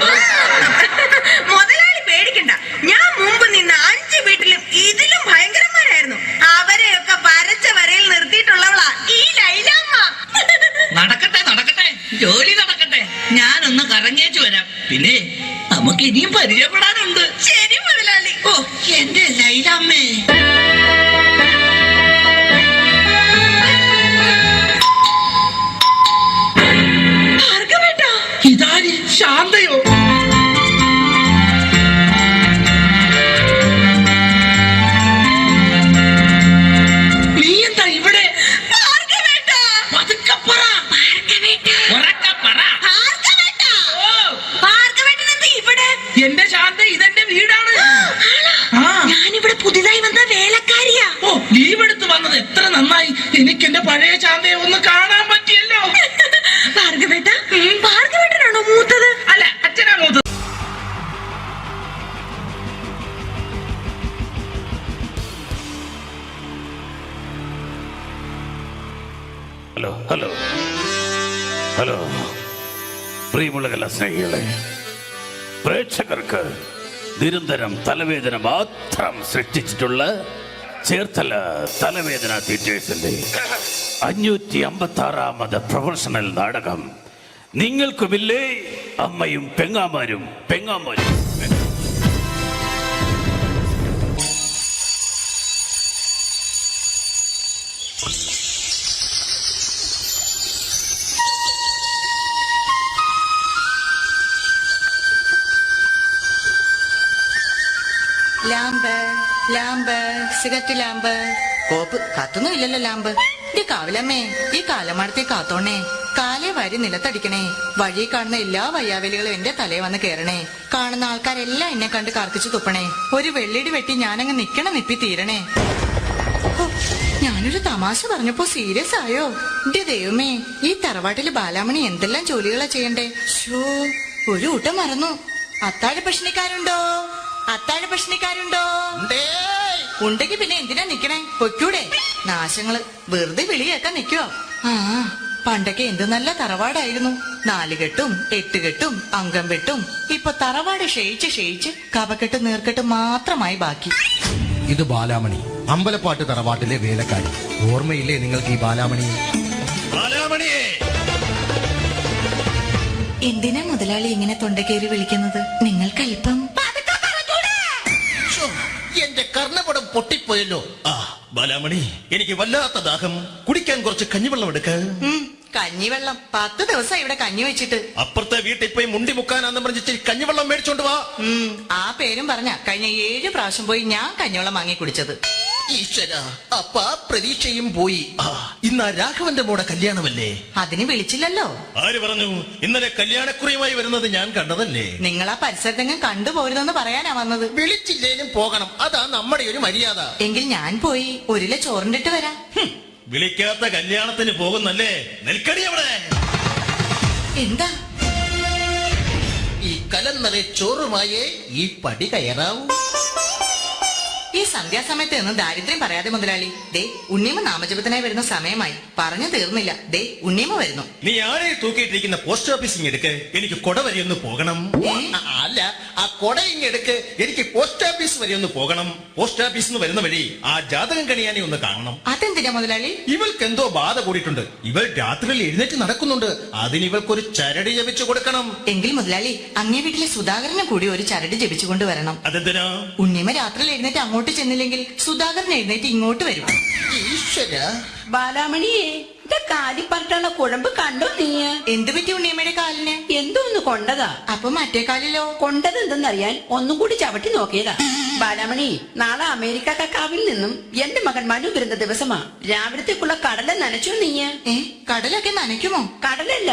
മുതലാളി പേടിക്കണ്ട, ഞാൻ മുമ്പ് നിന്ന 5 വീട്ടിലും ഇതിലും ഭയങ്കരന്മാരായിരുന്നു. അവരെയൊക്കെ വരച്ച വരയിൽ നിർത്തിയിട്ടുള്ളവളാ ഈ ലൈലാമ്മ. നടക്കട്ടെ, ജോലി നടക്കട്ടെ. ഞാനൊന്ന് കറങ്ങിയേച്ചു വരാം. പിന്നെ നമുക്ക് ഇനിയും പരിചയപ്പെടാനുണ്ട്. ശരി മുതലാളി. ഓ, എന്റെ ലൈലാമ്മേ. ഇതാര്? ശാന്തയോ? നീ എന്താ ഇവിടെ? എന്റെ ശാന്ത, ഇതെന്റെ വീടാണ്. ഞാനിവിടെ പുതിയതായി വന്ന വേലക്കാരിയാ. ഓ, ലീവ് എടുത്ത് വന്നത് എത്ര നന്നായി. എനിക്ക് എന്റെ പഴയ ശാന്തയെ ഒന്ന് കാണാൻ പറ്റിയല്ലോ. ഭാർഗവേട്ടനാണോ മൂത്തത്? അല്ല, അച്ഛനാ മൂത്തത്. ഹലോ പ്രിയമുള്ള കലാസ്നേഹികളെ, പ്രേക്ഷകർക്ക് നിരന്തരം തലവേദന മാത്രം സൃഷ്ടിച്ചിട്ടുള്ള ചേർത്തല തലവേദന തിയേറ്റേഴ്സിന്റെ 556ാമത് പ്രൊഫഷണൽ നാടകം നിങ്ങൾക്കുമില്ലേ അമ്മയും പെങ്ങാമാരും. ലാമ്പ് സിഗരറ്റ് ലാമ്പ് കോപ്പ് കത്തൊന്നും ഇല്ലല്ലോ ലാമ്പ്. ഈ കാവിലമ്മേ, ഈ കാലമാടത്തെ കാത്തോണേ, കാലേ വാരി നിലത്തടിക്കണേ. വഴി കാണുന്ന എല്ലാ വയ്യാവലികളും എന്റെ തലയെ വന്ന് കേറണേ. കാണുന്ന ആൾക്കാരെല്ലാം എന്നെ കണ്ട് കർക്കിച്ചു തുപ്പണേ. ഒരു വെള്ളിടി വെട്ടി ഞാനങ്ങ് നിപ്പി തീരണേ. ഞാനൊരു തമാശ പറഞ്ഞപ്പോ സീരിയസ് ആയോ? എന്റെ ദൈവമേ, ഈ തറവാട്ടില് ബാലാമണി എന്തെല്ലാം ജോലികളാ ചെയ്യണ്ടേ. ഷോ, ഒരു കൂട്ടം മറന്നു. അത്താഴ ഭക്ഷണിക്കാരുണ്ടോ? ഉണ്ടെങ്കിൽ പിന്നെ എന്തിനാ നിക്കണേ? പൊയ്ക്കൂടെ? നാശങ്ങള് വെറുതെ വിളി കേൾക്കാൻ നിക്കോ? പണ്ടൊക്കെ എന്ത് നല്ല തറവാടായിരുന്നു. 4 കെട്ടും 8 കെട്ടും അംഗം വെട്ടും. ഇപ്പൊ തറവാട് ക്ഷയിച്ച് കപക്കെട്ടും നീർക്കെട്ടും മാത്രമായി ബാക്കി. ഇത് ബാലാമണി, അമ്പലപ്പാട്ട് തറവാട്ടിലെ വേലക്കാരി. ഓർമ്മയില്ലേ നിങ്ങൾക്ക് ഈ ബാലാമണിയെ? എന്തിനാ മുതലാളി ഇങ്ങനെ തൊണ്ടക്കേറി വിളിക്കുന്നത്? നിങ്ങൾക്ക് അല്പം എന്റെ കർണപടം പൊട്ടിപ്പോയല്ലോ. ബാലാമണി, എനിക്ക് വല്ലാത്ത ദാഹം. കുടിക്കാൻ കുറച്ച് കഞ്ഞിവെള്ളം എടുക്ക. കഞ്ഞിവെള്ളം 10 ദിവസം ഇവിടെ കഞ്ഞി വെച്ചിട്ട്. അപ്പുറത്തെ വീട്ടിൽ പോയി മുണ്ടി മുക്കാനാന്ന് പറഞ്ഞിട്ട് കഞ്ഞിവെള്ളം മേടിച്ചോണ്ട് വാ. ആ പേരും പറഞ്ഞ കഴിഞ്ഞ 7 പ്രാവശ്യം പോയി ഞാൻ കഞ്ഞിവെള്ളം വാങ്ങി കുടിച്ചത്. ഈശ്വര, അപ്പ പ്രതീക്ഷയും പോയി. ഇന്ന് ആ രാഘവന്റെ മോടെ കല്യാണമല്ലേ? അതിന് വിളിച്ചില്ലല്ലോ. ആര് പറഞ്ഞു? ഇന്നലെ കല്യാണക്കുറിയുമായി വരുന്നത് ഞാൻ കണ്ടതല്ലേ. നിങ്ങൾ ആ പരിസരത്തെങ്ങും കണ്ടുപോരുതെന്ന് പറയാനാ വന്നത്. വിളിച്ചില്ലേലും പോകണം, അതാ നമ്മുടെ ഒരു മര്യാദ. എങ്കിൽ ഞാൻ പോയി 1 കിലോ ചോറിണ്ടിട്ട് വരാം. വിളിക്കാത്ത കല്യാണത്തിന് പോകുന്നല്ലേ? നിൽക്കടി അവിടെ. എന്താ? ഈ കലന്നറെ ചോറുമായേ ഈ പടി കയറാവൂ. ഈ സന്ധ്യാസമയത്ത് നിന്ന് ദാരിദ്ര്യം പറയാതെ മുതലാളി. ദേ ഉണ്ണിയമ്മ നാമജപത്തിനായി വരുന്ന സമയമായി. പറഞ്ഞു തീർന്നില്ല. ദേ ഉണ്ണിയമ്മ വരുന്നു. നീ ആരെ തൂക്കിയിട്ടിരിക്കുന്ന പോസ്റ്റ് ഓഫീസിങ് എടുക്ക്, എനിക്ക് കൊട വരെ ഒന്ന് പോകണം. അല്ല, ആ കൊട ഇങ്ങെടുക്ക്, എനിക്ക് പോസ്റ്റ് ഓഫീസ് വരെ ഒന്ന് പോകണം. പോസ്റ്റ് ഓഫീസിൽ നിന്ന് വരുന്ന വഴി ആ ജാതകം കണിയാനെ ഒന്ന് കാണണം. അതെന്തിനാ മുതലാളി? ഇവൾക്ക് എന്തോ ബാധ കൂടിയിട്ടുണ്ട്. ഇവൾ രാത്രിയിൽ എഴുന്നേറ്റ് നടക്കുന്നുണ്ട്. അതിന് ഇവൾക്കൊരു ചരട് ജപിച്ചു കൊടുക്കണം. എങ്കിൽ മുതലാളി അങ്ങേ വീട്ടിലെ സുധാകരനെ കൂടി ഒരു ചരട് ജപിച്ചുകൊണ്ട് വരണം. അതെന്തിനാ? ഉണ്ണിയമ്മ രാത്രിയിൽ എഴുന്നേറ്റ് അങ്ങോട്ട് ചെന്നില്ലെങ്കിൽ സുധാകരൻ എഴുന്നേറ്റ് ഇങ്ങോട്ട് വരും. ഈശ്വര. ബാലാമണിയെ കാലിപ്പറട്ടുള്ള കുഴമ്പ് കണ്ടോ നീ? എന്ത് പറ്റി ഉണ്ണിയമ്മയുടെ കാലിന്? എന്തോന്ന് കൊണ്ടതാ. അപ്പൊ മറ്റേ കാലിലോ? കൊണ്ടത് എന്തെന്നറിയാൻ ഒന്നും കൂടി ചവിട്ടി നോക്കിയതാ. ബാലാമണി, നാളെ അമേരിക്ക കക്കാവിൽ നിന്നും എന്റെ മകൻ മനു വരുന്ന ദിവസമാ. രാവിലത്തേക്കുള്ള കടല നനച്ചോ നീ? കടലൊക്കെ നനയ്ക്കുമോ? കടലല്ല,